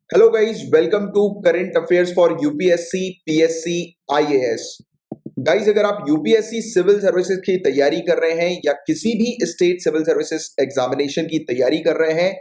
Hello guys, welcome to current affairs for UPSC PSC IAS. Guys, अगर आप UPSC civil services की तैयारी कर रहे हैं या किसी भी स्टेट सिविल सर्विसेज एग्जामिनेशन की तैयारी कर रहे हैं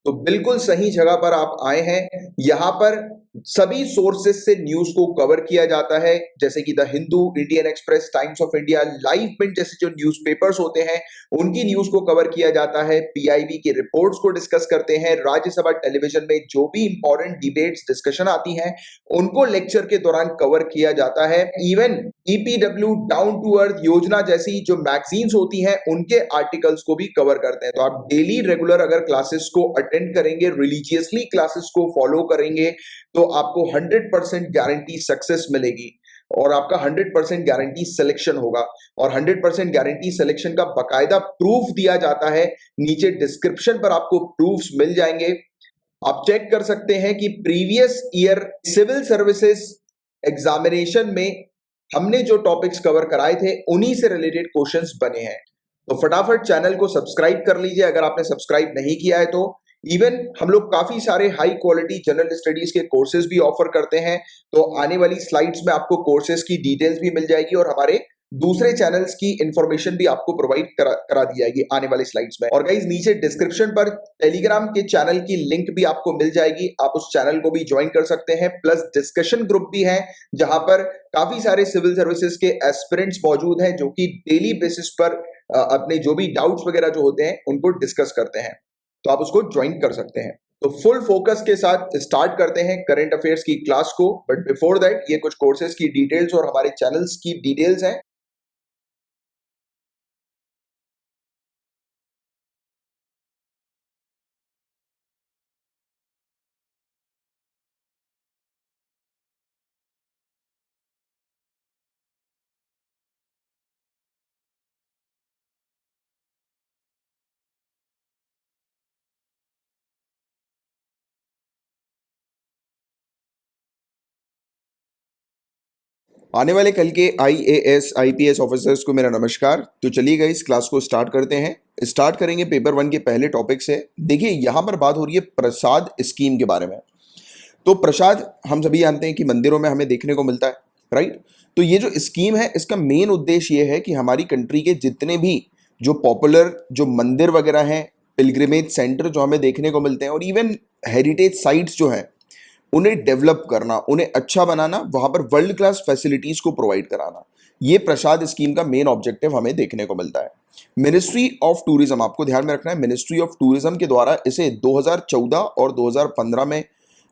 तो बिल्कुल सही जगह पर आप आए हैं। यहां पर सभी सोर्सेज से न्यूज को कवर किया जाता है, जैसे कि the Hindu, Indian express, times of India, live mint जैसे जो न्यूज़पेपर्स होते हैं उनकी न्यूज को कवर किया जाता है। पीआईबी के रिपोर्ट्स को डिस्कस करते हैं। राज्यसभा टेलीविजन में जो भी इंपॉर्टेंट डिबेट्स डिस्कशन आती हैं उनको लेक्चर के दौरान कवर किया जाता है। Even EPW, down to earth Yojana जैसी जो मैगजीन्स होती हैं उनके आर्टिकल्स को भी कवर करते हैं। तो आप डेली रेगुलर अगर क्लासेस को अटेंड करेंगे, रिलीजियसली क्लासेस को फॉलो करेंगे तो आपको 100% गारंटी सक्सेस मिलेगी और आपका 100% गारंटी सिलेक्शन होगा। और 100% गारंटी सिलेक्शन का बकायदा प्रूफ दिया जाता है। नीचे डिस्क्रिप्शन पर आपको प्रूफ्स मिल जाएंगे, आप चेक कर सकते हैं कि previous year civil services examination में हमने जो टॉपिक्स कवर कराए थे उन्हीं से रिलेटेड क्वेश्चंस बने हैं। तो फटाफट चैनल को सब्सक्राइब कर लीजिए अगर आपने सब्सक्राइब नहीं किया है तो। इवन हम लोग काफी सारे हाई क्वालिटी जनरल स्टडीज के कोर्सेज भी ऑफर करते हैं। तो आने वाली स्लाइड्स में आपको कोर्सेज की डिटेल्स भी मिल जाएगी और हमारे दूसरे चैनल्स की इंफॉर्मेशन भी आपको प्रोवाइड करा दी जाएगी आने वाली स्लाइड्स में। और गाइस, नीचे डिस्क्रिप्शन पर टेलीग्राम के चैनल की लिंक भी आपको मिल जाएगी, आप उस चैनल को भी ज्वाइन कर सकते हैं। प्लस डिस्कशन ग्रुप भी है जहां पर काफी सारे सिविल सर्विसेज के एस्पिरेंट्स मौजूद हैं जो कि डेली बेसिस पर अपने जो भी डाउट्स वगैरह जो होते हैं उनको डिस्कस करते हैं, तो आप उसको ज्वाइन कर सकते हैं। तो फुल फोकस के साथ स्टार्ट करते हैं करंट अफेयर्स की क्लास को। बट बिफोर दैट ये कुछ कोर्सेज की डिटेल्स और हमारे चैनल्स की डिटेल्स हैं। आने वाले कल के आईएएस आईपीएस ऑफिसर्स को मेरा नमस्कार। तो चलिए गाइस, इस क्लास को स्टार्ट करते हैं। स्टार्ट करेंगे पेपर 1 के पहले टॉपिक से। देखिए, यहाँ पर बात हो रही है प्रसाद स्कीम के बारे में। तो प्रसाद हम सभी जानते हैं कि मंदिरों में हमें देखने को मिलता है, राइट। तो ये जो स्कीम है इसका मेन उद्देश्य ये है कि हमारी कंट्री के जितने भी जो पॉपुलर जो मंदिर वगैरह हैं, पिलग्रिमेज सेंटर जो हमें देखने को मिलते हैं और इवन हेरिटेज साइट्स जो हैं उन्हें डेवलप करना, उन्हें अच्छा बनाना, वहां पर वर्ल्ड क्लास फैसिलिटीज को प्रोवाइड कराना, ये प्रसाद स्कीम का मेन ऑब्जेक्टिव हमें देखने को मिलता है। मिनिस्ट्री ऑफ टूरिज्म, आपको ध्यान में रखना है, मिनिस्ट्री ऑफ टूरिज्म के द्वारा इसे 2014 और 2015 में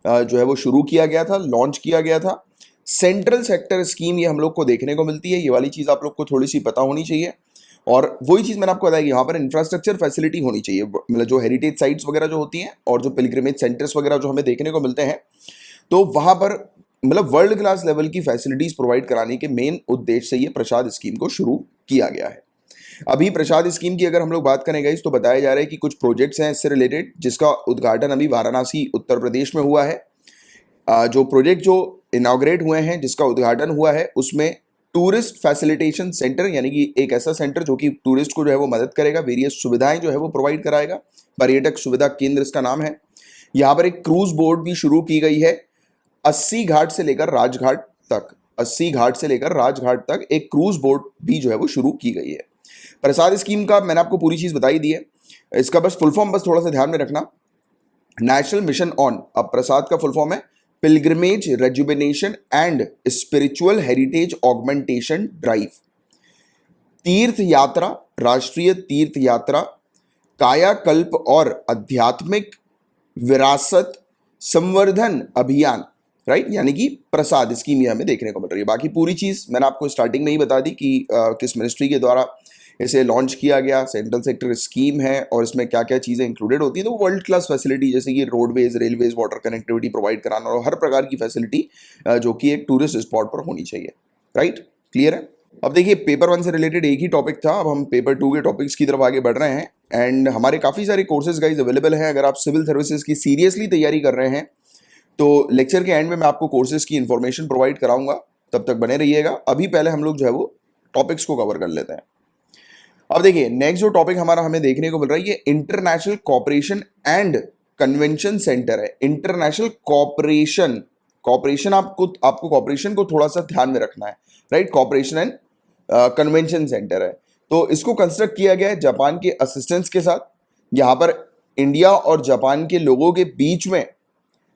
जो है वो शुरू किया गया था, लॉन्च किया गया था। सेंट्रल सेक्टर स्कीम ये हम लोग को देखने को मिलती है। ये वाली चीज आप लोग को थोड़ी सी पता होनी चाहिए। और वही चीज मैंने आपको बताया कि यहाँ पर इंफ्रास्ट्रक्चर फैसिलिटी होनी चाहिए, मतलब जो हेरिटेज साइट्स वगैरह जो होती हैं और जो पिलग्रिमेज सेंटर्स वगैरह जो हमें देखने को मिलते हैं, तो वहां पर मतलब वर्ल्ड क्लास लेवल की फैसिलिटीज प्रोवाइड कराने के मेन उद्देश्य से ये प्रसाद स्कीम को शुरू किया गया है। अभी प्रसाद स्कीम की अगर हम लोग बात करें गाइस, तो बताया जा रहा है कि कुछ प्रोजेक्ट्स हैं इससे रिलेटेड, जिसका उद्घाटन अभी वाराणसी उत्तर प्रदेश में हुआ है। जो प्रोजेक्ट जो इनॉग्रेट हुए हैं, जिसका उद्घाटन हुआ है, उसमें टूरिस्ट फैसिलिटेशन सेंटर, यानी कि एक ऐसा सेंटर जो कि टूरिस्ट को जो है वो मदद करेगा, वेरियस सुविधाएं जो है वो प्रोवाइड कराएगा। पर्यटक सुविधा केंद्र इसका नाम है। यहाँ पर एक क्रूज बोर्ड भी शुरू की गई है। 80 घाट से लेकर राजघाट तक, 80 घाट से लेकर राजघाट तक एक क्रूज बोर्ड भी जो है वो शुरू की गई है। प्रसाद स्कीम का मैंने आपको पूरी चीज बताई दी है। इसका बस फुल फॉर्म बस थोड़ा सा ध्यान में रखना, नेशनल मिशन ऑन, अब प्रसाद का फुल फॉर्म है pilgrimage rejuvenation and spiritual heritage augmentation drive. तीर्थ यात्रा, राष्ट्रीय तीर्थ यात्रा, कायाकल्प और आध्यात्मिक विरासत संवर्धन अभियान, राइट, यानी कि प्रसाद स्कीम ये हमें देखने को मिल रही है। बाकी पूरी चीज मैंने आपको स्टार्टिंग में ही बता दी कि किस मिनिस्ट्री के द्वारा इसे लॉन्च किया गया, सेंट्रल सेक्टर स्कीम है और इसमें क्या क्या चीजें इंक्लूडेड होती है। तो वर्ल्ड क्लास फैसिलिटी जैसे कि roadways, railways, water connectivity provide कराना और हर प्रकार की फैसिलिटी जो कि एक टूरिस्ट स्पॉट पर होनी चाहिए, राइट। क्लियर है। अब देखिए, पेपर 1 से रिलेटेड एक ही टॉपिक था, अब हम पेपर 2 के टॉपिक्स की तरफ आगे बढ़ रहे हैं। एंड हमारे काफ़ी सारे कोर्सेज गाइज अवेलेबल हैं। अगर आप सिविल सर्विसेज की सीरियसली तैयारी कर रहे हैं तो लेक्चर के एंड में मैं आपको कोर्सेज की इंफॉर्मेशन प्रोवाइड कराऊंगा, तब तक बने रहिएगा। अभी पहले हम लोग जो है वो टॉपिक्स को कवर कर लेते हैं। अब देखिए, नेक्स्ट जो टॉपिक हमारा हमें देखने को मिल रहा है ये international cooperation and convention centre है, इंटरनेशनल कॉपरेशन, कॉपरेशन आपको कॉपरेशन को थोड़ा सा ध्यान में रखना है, right. Cooperation and convention centre है, तो इसको कंस्ट्रक्ट किया गया है जापान के असिस्टेंस के साथ। यहाँ पर इंडिया और जापान के लोगों के बीच में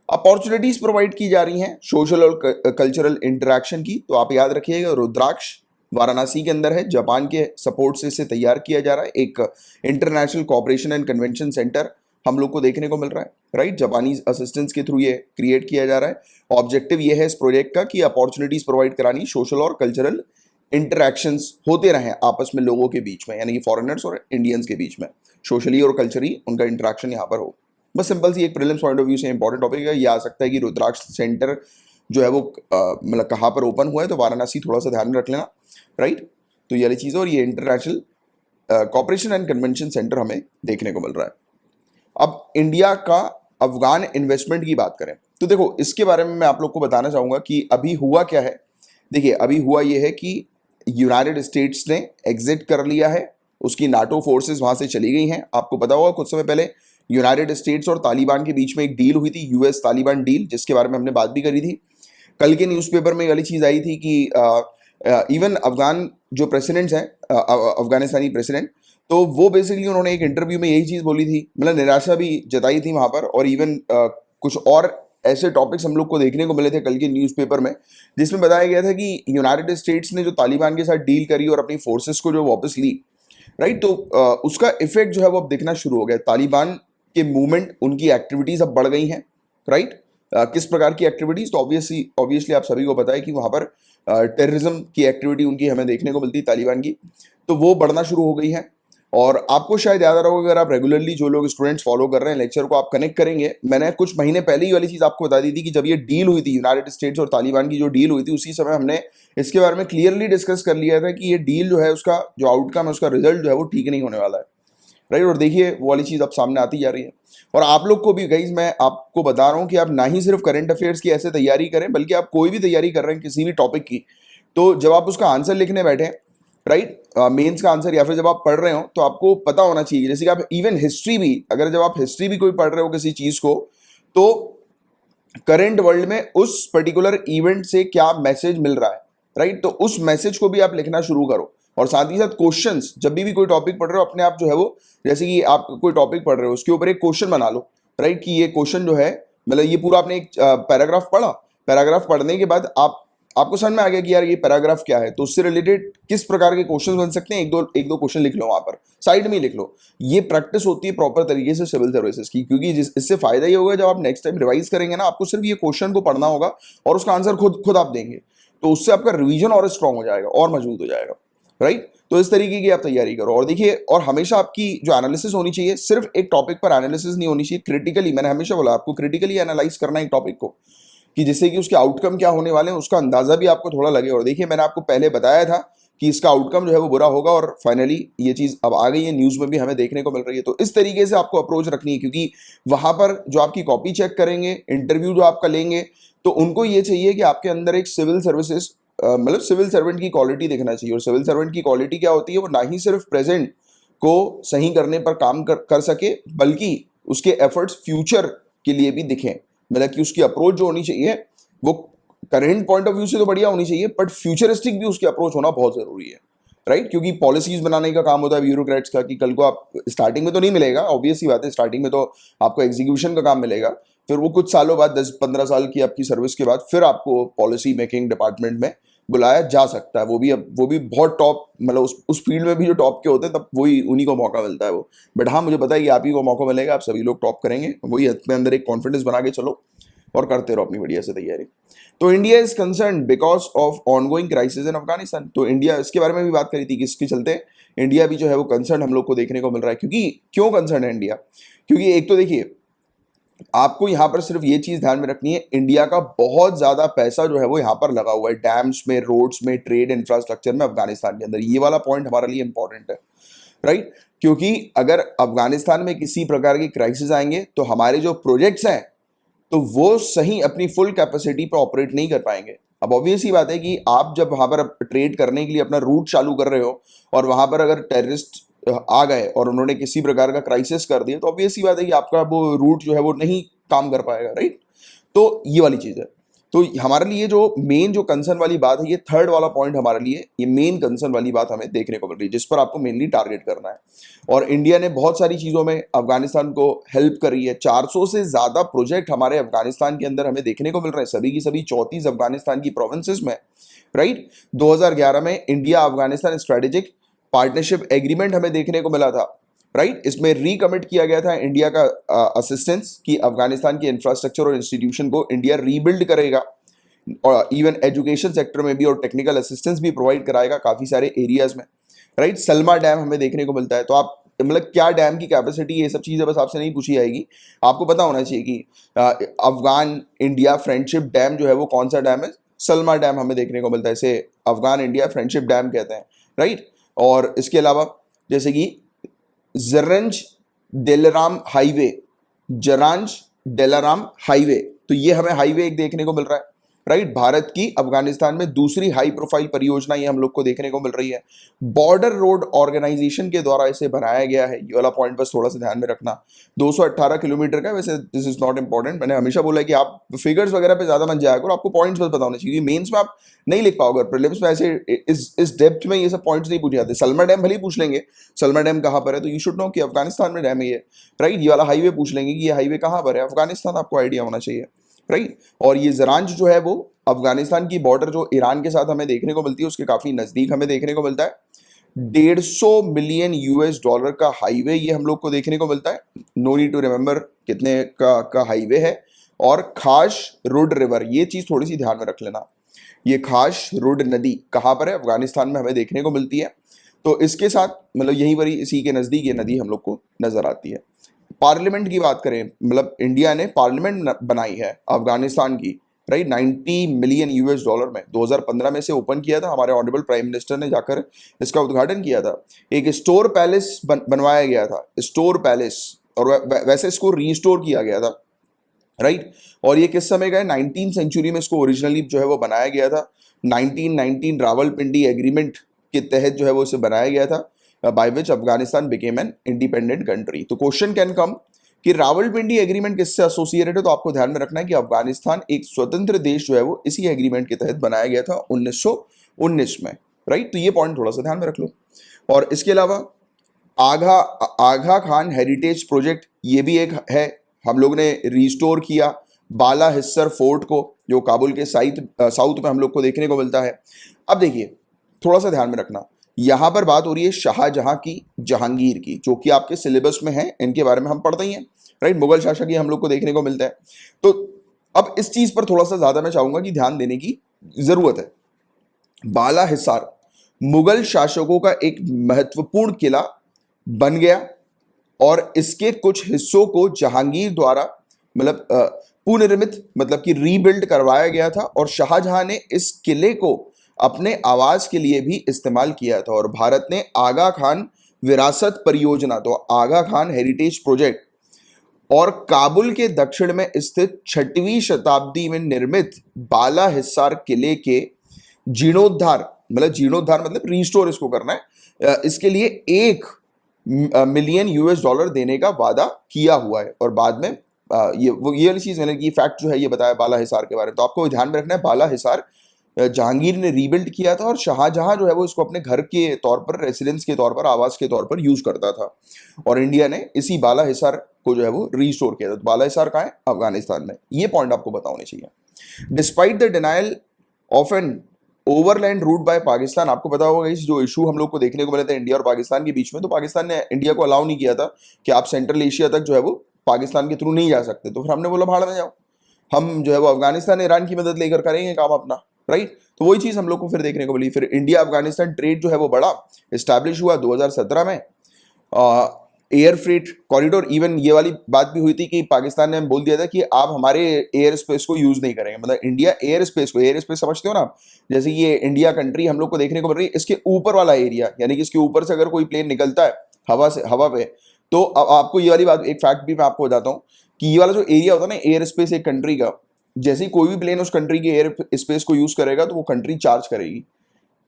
अपॉर्चुनिटीज प्रोवाइड की जा रही हैं सोशल और कल्चरल इंटरेक्शन की। तो आप याद रखिएगा, रुद्राक्ष वाराणसी के अंदर है, जापान के सपोर्ट से इसे तैयार किया जा रहा है। एक international cooperation and convention centre हम लोग को देखने को मिल रहा है, राइट। जापानीज असिस्टेंस के थ्रू ये क्रिएट किया जा रहा है। ऑब्जेक्टिव ये है इस प्रोजेक्ट का कि अपॉर्चुनिटीज प्रोवाइड करानी, सोशल और कल्चरल इंटरेक्शंस होते रहे आपस में लोगों के बीच में, यानी कि फॉरेनर्स और इंडियंस के बीच में सोशली और कल्चरली उनका इंटरेक्शन यहाँ पर हो। बस सिंपल सी एक प्रीलिम्स पॉइंट ऑफ व्यू से इंपॉर्टेंट टॉपिक है। ये आ सकता है कि रुद्राक्ष सेंटर जो है वो मतलब कहाँ पर ओपन हुआ है, तो वाराणसी थोड़ा सा ध्यान में रख लेना, राइट। तो ये वाली चीज़, और ये international cooperation and convention centre हमें देखने को मिल रहा है। अब इंडिया का अफगान इन्वेस्टमेंट की बात करें तो देखो, इसके बारे में मैं आप लोग को बताना चाहूँगा कि अभी हुआ क्या है। देखिए, अभी हुआ ये है कि यूनाइटेड स्टेट्स ने एग्जिट कर लिया है, उसकी नाटो फोर्सेस वहाँ से चली गई हैं। आपको पता होगा कुछ समय पहले यूनाइटेड स्टेट्स और तालिबान के बीच में एक डील हुई थी, यूएस तालिबान डील, जिसके बारे में हमने बात भी करी थी। कल के न्यूज़पेपर में ये वाली चीज़ आई थी कि इवन अफगान जो प्रेसिडेंट्स हैं, अफगानिस्तानी प्रेसिडेंट, तो वो बेसिकली उन्होंने एक इंटरव्यू में यही चीज़ बोली थी, मतलब निराशा भी जताई थी वहाँ पर। और इवन कुछ और ऐसे टॉपिक्स हम लोग को देखने को मिले थे कल के न्यूज़पेपर में, जिसमें बताया गया था कि यूनाइटेड स्टेट्स ने जो तालिबान के साथ डील करी और अपनी फोर्सेस को जो वापस ली, राइट, तो उसका इफेक्ट जो है वो अब दिखना शुरू हो गया। तालिबान के मूवमेंट, उनकी एक्टिविटीज अब बढ़ गई हैं, राइट। किस प्रकार की एक्टिविटीज, तो ऑब्वियसली आप सभी को पता है कि वहाँ पर टेररिज्म की एक्टिविटी उनकी हमें देखने को मिलती है तालिबान की, तो वो बढ़ना शुरू हो गई है। और आपको शायद याद आ रहा होगा, अगर आप रेगुलरली जो लोग स्टूडेंट्स फॉलो कर रहे हैं लेक्चर को, आप कनेक्ट करेंगे, मैंने कुछ महीने पहले ही वाली चीज़ आपको बता दी थी कि जब ये डील हुई थी यूनाइटेड स्टेट्स और तालिबान की जो डील हुई थी, उसी समय हमने इसके बारे में क्लियरली डिस्कस कर लिया था कि ये डील जो है उसका जो आउटकम है, उसका रिजल्ट जो है वो ठीक नहीं होने वाला है, राइट। और देखिए वो वाली चीज़ अब सामने आती जा रही है। और आप लोग को भी गाइज मैं आपको बता रहा हूँ कि आप ना ही सिर्फ करंट अफेयर्स की ऐसे तैयारी करें, बल्कि आप कोई भी तैयारी कर रहे हैं किसी भी टॉपिक की, तो जब आप उसका आंसर लिखने बैठे, राइट, मेंस का आंसर, या फिर जब आप पढ़ रहे हो, तो आपको पता होना चाहिए। जैसे कि आप इवन हिस्ट्री भी, अगर जब आप हिस्ट्री भी कोई पढ़ रहे हो किसी चीज़ को, तो करंट वर्ल्ड में उस पर्टिकुलर इवेंट से क्या मैसेज मिल रहा है, राइट, तो उस मैसेज को भी आप लिखना शुरू करो। और साथ ही साथ क्वेश्चंस, जब भी कोई टॉपिक पढ़ रहे हो, अपने आप जो है वो, जैसे कि आप कोई टॉपिक पढ़ रहे हो उसके ऊपर एक क्वेश्चन बना लो, राइट, कि ये क्वेश्चन जो है, मतलब ये पूरा आपने एक पैराग्राफ पढ़ा, पैराग्राफ पढ़ने के बाद आपको समझ में आ गया कि यार ये पैराग्राफ क्या है, तो उससे रिलेटेड किस प्रकार के क्वेश्चन बन सकते हैं, एक दो क्वेश्चन लिख लो, वहां पर साइड में ही लिख लो। ये प्रैक्टिस होती है प्रॉपर तरीके से सिविल सर्विसेज की, क्योंकि इससे फायदा ये होगा, जब आप नेक्स्ट टाइम रिवाइज करेंगे ना, आपको सिर्फ ये क्वेश्चन को पढ़ना होगा और उसका आंसर खुद आप देंगे, तो उससे आपका रिवीजन और स्ट्रांग हो जाएगा और मजबूत हो जाएगा, राइट। तो इस तरीके की आप तैयारी करो। और देखिए, और हमेशा आपकी जो एनालिसिस होनी चाहिए, सिर्फ एक टॉपिक पर एनालिसिस नहीं होनी चाहिए, क्रिटिकली, मैंने हमेशा बोला आपको क्रिटिकली एनालाइज करना है एक टॉपिक को, कि जिससे कि उसके आउटकम क्या होने वाले हैं उसका अंदाजा भी आपको थोड़ा लगे। और देखिए, मैंने आपको पहले बताया था कि इसका आउटकम जो है वो बुरा होगा, और फाइनली ये चीज़ अब आ गई है, न्यूज़ में भी हमें देखने को मिल रही है। तो इस तरीके से आपको अप्रोच रखनी है, क्योंकि वहां पर जो आपकी कॉपी चेक करेंगे, इंटरव्यू जो आपका लेंगे, तो उनको ये चाहिए कि आपके अंदर एक सिविल सर्विसेज, मतलब सिविल सर्वेंट की क्वालिटी देखना चाहिए। और सिविल सर्वेंट की क्वालिटी क्या होती है, वो ना ही सिर्फ प्रेजेंट को सही करने पर काम कर सके, बल्कि उसके एफर्ट्स फ्यूचर के लिए भी दिखें। मतलब कि उसकी अप्रोच जो होनी चाहिए वो करेंट पॉइंट ऑफ व्यू से तो बढ़िया होनी चाहिए, बट फ्यूचरिस्टिक भी उसकी अप्रोच होना बहुत जरूरी है, राइट। क्योंकि पॉलिसीज बनाने का काम होता है ब्यूरोक्रेट्स का, कि कल को आप स्टार्टिंग में तो नहीं मिलेगा, ऑब्वियस ही बात है, स्टार्टिंग में तो आपको एग्जीक्यूशन का काम मिलेगा, फिर वो कुछ सालों बाद, 10-15 साल की आपकी सर्विस के बाद, फिर आपको पॉलिसी मेकिंग डिपार्टमेंट में बुलाया जा सकता है। वो भी बहुत टॉप, मतलब उस फील्ड में भी जो टॉप के होते हैं, तब वही उन्हीं को मौका मिलता है वो। बट हाँ, मुझे पता है कि आप ही को मौका मिलेगा, आप सभी लोग टॉप करेंगे, वही अपने अंदर एक कॉन्फिडेंस बना के चलो और करते रहो अपनी बढ़िया से तैयारी। तो India is concern because of ongoing crisis in Afghanistan. तो इंडिया, इसके बारे में भी बात करी थी कि इसके चलते इंडिया भी जो है वो कंसर्न हम लोग को देखने को मिल रहा है। क्यों कंसर्न है इंडिया? क्योंकि एक तो देखिए, आपको यहां पर सिर्फ ये चीज ध्यान में रखनी है, इंडिया का बहुत ज्यादा पैसा जो है वो यहां पर लगा हुआ है डैम्स में, रोड्स में, ट्रेड इंफ्रास्ट्रक्चर में अफगानिस्तान के अंदर। ये वाला पॉइंट हमारे लिए इंपॉर्टेंट है, राइट। क्योंकि अगर अफगानिस्तान में किसी प्रकार की क्राइसिस आएंगे, तो हमारे जो प्रोजेक्ट्स हैं तो वो सही अपनी फुल कैपेसिटी पर ऑपरेट नहीं कर पाएंगे। अब ऑब्वियस ही बात है कि आप जब वहां पर ट्रेड करने के लिए अपना रूट चालू कर रहे हो और वहां पर अगर टेररिस्ट आ गए और उन्होंने किसी प्रकार का क्राइसिस कर दिया, तो ऑब्वियस ही बात है कि आपका वो रूट जो है वो नहीं काम कर पाएगा, राइट। तो ये वाली चीज है। तो हमारे लिए जो मेन जो कंसर्न वाली बात है, ये थर्ड वाला पॉइंट हमारे लिए ये मेन कंसर्न वाली बात हमें देखने को मिल रही है, जिस पर आपको मेनली टारगेट करना है। और इंडिया ने बहुत सारी चीजों में अफगानिस्तान को हेल्प करी है। 400 से ज्यादा प्रोजेक्ट हमारे अफगानिस्तान के अंदर हमें देखने को मिल रहे हैं, सभी की सभी 34 अफगानिस्तान की प्रोविंसेस में, राइट। 2011 में India Afghanistan strategic partnership agreement हमें देखने को मिला था, राइट। इसमें रिकमिट किया गया था इंडिया का असिस्टेंस कि अफगानिस्तान के इंफ्रास्ट्रक्चर और इंस्टीट्यूशन को इंडिया रीबिल्ड करेगा, और इवन एजुकेशन सेक्टर में भी, और टेक्निकल असिस्टेंस भी प्रोवाइड कराएगा काफी सारे एरियाज में, राइट। सलमा डैम हमें देखने को मिलता है। तो आप मतलब क्या डैम की कैपेसिटी, ये सब चीजें बस आपसे नहीं पूछी जाएगी, आपको पता होना चाहिए कि अफगान इंडिया फ्रेंडशिप डैम जो है वो कौन सा डैम है। सलमा डैम हमें देखने को मिलता है, इसे अफगान इंडिया फ्रेंडशिप डैम कहते हैं, राइट। और इसके अलावा जैसे कि जरंज डेलराम हाईवे, जरांज डेलाराम हाईवे, तो ये हमें हाईवे एक देखने को मिल रहा है, राइट। भारत की अफगानिस्तान में दूसरी हाई प्रोफाइल परियोजना ये हम लोग को देखने को मिल रही है। बॉर्डर रोड ऑर्गेनाइजेशन के द्वारा इसे बनाया गया है, ये वाला पॉइंट बस थोड़ा सा ध्यान में रखना। 218 किलोमीटर का, वैसे दिस इज नॉट इंपॉर्टेंट, मैंने हमेशा बोला है कि आप फिगर्स वगैरह पे ज्यादा मत जाया करो, आपको पॉइंट्स बस पता होने चाहिए। मेंस में आप नहीं लिख पाओगे, प्रीलिम्स में ऐसे इस डेप्थ में ये सब पॉइंट्स नहीं पूछे जाते। सलमा डैम भले ही पूछ लेंगे, सलमा डैम कहाँ पर है, तो यू शुड नो कि अफगानिस्तान में डैम है ये, राइट। ये वाला हाईवे पूछ लेंगे कि ये हाईवे कहाँ पर है, अफगानिस्तान, आपको आइडिया होना चाहिए, राइट। और ये जरांज जो है वो अफगानिस्तान की बॉर्डर जो ईरान के साथ हमें देखने को मिलती है उसके काफी नजदीक हमें देखने को मिलता है। 150 मिलियन यूएस डॉलर का हाईवे ये हम लोग को देखने को मिलता है, नो नीड टू रिमेंबर कितने का हाईवे है। और खाश रुड रिवर, ये चीज थोड़ी सी ध्यान में रख लेना, ये खाश रुड नदी कहाँ पर है, अफगानिस्तान में हमें देखने को मिलती है। तो इसके साथ मतलब यही बड़ी इसी के नजदीक ये नदी हम लोग को नजर आती है। पार्लियामेंट की बात करें, मतलब इंडिया ने पार्लियामेंट बनाई है अफगानिस्तान की, राइट। 90 मिलियन यूएस डॉलर में 2015 में से ओपन किया था, हमारे ऑनरेबल प्राइम मिनिस्टर ने जाकर इसका उद्घाटन किया था। एक स्टोर पैलेस बनवाया गया था, स्टोर पैलेस, और वैसे इसको रीस्टोर किया गया था, राइट। और ये किस समय का है, 19 सेंचुरी में इसको ओरिजिनली जो है वो बनाया गया था। 1919 रावलपिंडी एग्रीमेंट के तहत जो है वो इसे बनाया गया था, by which Afghanistan became an independent country. तो क्वेश्चन कैन कम कि रावलपिंडी एग्रीमेंट किससे एसोसिएटेड है, तो आपको ध्यान में रखना है कि अफगानिस्तान एक स्वतंत्र देश जो है वो इसी एग्रीमेंट के तहत बनाया गया था 1919 में, राइट। तो ये पॉइंट थोड़ा सा ध्यान में रख लो। और इसके अलावा आगा आगा खान हेरिटेज प्रोजेक्ट, ये भी एक है, हम लोग ने रिस्टोर किया बाला हिस्सर फोर्ट को, जो काबुल के साउथ में हम लोग को देखने को मिलता है। अब देखिए थोड़ा सा ध्यान में रखना, यहां पर बात हो रही है शाहजहां की, जहांगीर की, जो कि आपके सिलेबस में है, इनके बारे में हम पढ़ते ही हैं, राइट। मुगल शासक ही हम लोग को देखने को मिलता है। तो अब इस चीज पर थोड़ा सा ज्यादा मैं चाहूंगा कि ध्यान देने की जरूरत है। बाला हिसार मुगल शासकों का एक महत्वपूर्ण किला बन गया, और इसके कुछ हिस्सों को जहांगीर द्वारा मतलब पुनर्निर्मित मतलब कि रीबिल्ड करवाया गया था, और शाहजहां ने इस किले को अपने आवास के लिए भी इस्तेमाल किया था। और भारत ने आगा खान विरासत परियोजना, तो आगा खान हेरिटेज प्रोजेक्ट, और काबुल के दक्षिण में स्थित 6वीं शताब्दी में निर्मित बाला हिसार किले के जीर्णोद्धार मतलब रिस्टोर इसको करना है, इसके लिए 1 मिलियन यूएस डॉलर देने का वादा किया हुआ है। और बाद में ये वाली चीज मैंने की फैक्ट जो है ये बताया बाला हिसार के बारे में। तो आपको ध्यान में रखना है, बाला हिसार जहांगीर ने रीबिल्ड किया था, और शाहजहां जो है वो इसको अपने घर के तौर पर, रेसिडेंस के तौर पर, आवास के तौर पर यूज करता था। और इंडिया ने इसी बाला हिसार को जो है वो रीस्टोर किया था। तो बाला हिसार कहाँ है, अफगानिस्तान में। ये पॉइंट आपको पता होने चाहिए। Despite the denial of an overland route by Pakistan, आपको पता होगा इस जो इशू हम लोग को देखने को मिला था इंडिया और पाकिस्तान के बीच में, तो पाकिस्तान ने इंडिया को अलाउ नहीं किया था कि आप सेंट्रल एशिया तक जो है वो पाकिस्तान के थ्रू नहीं जा सकते। तो फिर हमने बोला भाड़ में जाओ, हम जो है वो अफगानिस्तान ईरान की मदद लेकर करेंगे काम अपना, राइट। तो वही चीज हम लोग को फिर देखने को मिली। फिर इंडिया अफगानिस्तान ट्रेड जो है वो बड़ा एस्टैब्लिश हुआ 2017 में, एयर फ्रेट कॉरिडोर। इवन ये वाली बात भी हुई थी कि पाकिस्तान ने बोल दिया था कि आप हमारे एयर स्पेस को यूज नहीं करेंगे, मतलब इंडिया एयर स्पेस को, एयर स्पेस समझते हो ना आप, जैसे ये इंडिया कंट्री हम लोग को देखने को मिल रही है, इसके ऊपर वाला एरिया, यानी कि इसके ऊपर से अगर कोई प्लेन निकलता है हवा पे, तो आपको ये वाली बात, एक फैक्ट भी मैं आपको बताता हूँ कि ये वाला जो एरिया होता है ना एयर स्पेस एक कंट्री का, जैसे ही कोई भी प्लेन उस कंट्री के एयर स्पेस को यूज करेगा तो वो कंट्री चार्ज करेगी।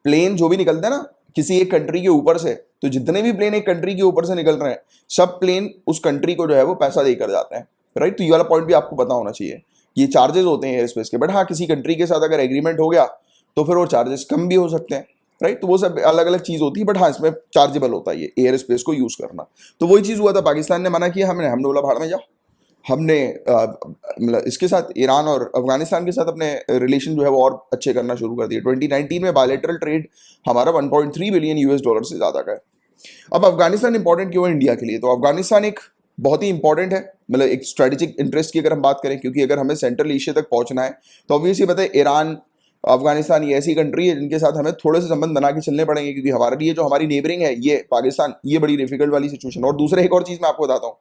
प्लेन जो भी निकलता है ना किसी एक कंट्री के ऊपर से, तो जितने भी प्लेन एक कंट्री के ऊपर से निकल रहे हैं सब प्लेन उस कंट्री को जो है वो पैसा देकर जाते हैं, राइट। तो ये वाला पॉइंट भी आपको पता होना चाहिए, ये चार्जेस होते हैं एयर स्पेस के। बट हाँ, किसी कंट्री के साथ अगर एग्रीमेंट हो गया तो फिर वो चार्जेस कम भी हो सकते हैं, राइट। तो वो सब अलग अलग चीज होती है, बट हाँ इसमें चार्जेबल होता है ये एयर स्पेस को यूज करना। तो वही चीज हुआ था, पाकिस्तान ने मना किया, हमने बोला भाड़ में जाओ। हमने मतलब इसके साथ ईरान और अफगानिस्तान के साथ अपने रिलेशन जो है वो और अच्छे करना शुरू कर दिए। 2019 में बायलैटरल ट्रेड हमारा 1.3 बिलियन यूएस डॉलर से ज्यादा का है। अब अफगानिस्तान इंपॉर्टेंट क्यों है इंडिया के लिए? तो अफगानिस्तान एक बहुत ही इंपॉर्टेंट है, मतलब एक स्ट्रेटेजिक इंटरेस्ट की अगर हम बात करें, क्योंकि अगर हमें सेंट्रल एशिया तक पहुंचना है तो ऑब्वियसली पता है ईरान, अफगानिस्तान ये ऐसी कंट्री है जिनके साथ हमें थोड़े से संबंध बना के चलने पड़ेंगे, क्योंकि हमारे लिए जो हमारी नेबरिंग है ये पाकिस्तान, ये बड़ी डिफिकल्ट वाली सिचुएशन। और दूसरा एक और चीज मैं आपको बताता हूँ,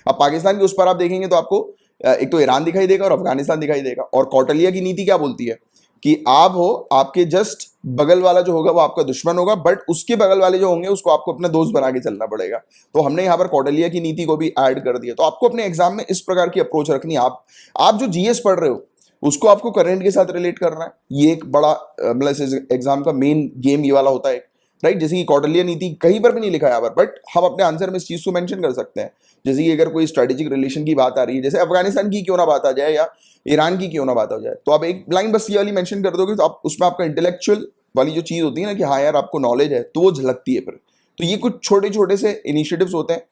अब पाकिस्तान के उस पर आप देखेंगे तो आपको एक तो ईरान दिखाई देगा और अफगानिस्तान दिखाई देगा। और कौटलिया की नीति क्या बोलती है कि आप हो, आपके जस्ट बगल वाला जो होगा वो आपका दुश्मन होगा, बट उसके बगल वाले जो होंगे उसको आपको अपना दोस्त बना के चलना पड़ेगा। तो हमने यहाँ पर कौटलिया की नीति को भी ऐड कर दिया। तो आपको अपने एग्जाम में इस प्रकार की अप्रोच रखनी है। आप जो जीएस पढ़ रहे हो उसको आपको करंट के साथ रिलेट करना है। ये एक बड़ा मतलब एग्जाम का मेन गेम ये वाला होता है, राइट। जैसे कि कौटलिया नीति कहीं पर भी नहीं लिखा है यहाँ पर, बट हम अपने आंसर में इस चीज को मेंशन कर सकते हैं। जैसे कि अगर कोई स्ट्रेटेजिक रिलेशन की बात आ रही है, जैसे अफगानिस्तान की क्यों ना बात आ जाए या ईरान की क्यों ना बात आ जाए, तो आप एक लाइन बस ये वाली मेंशन कर दोगे तो आप उसमें आपका इंटेलेक्चुअल वाली जो चीज होती है ना कि हाँ यार आपको नॉलेज है, तो वो झलकती है फिर। तो ये कुछ छोटे छोटे से इनिशिएटिव्स होते हैं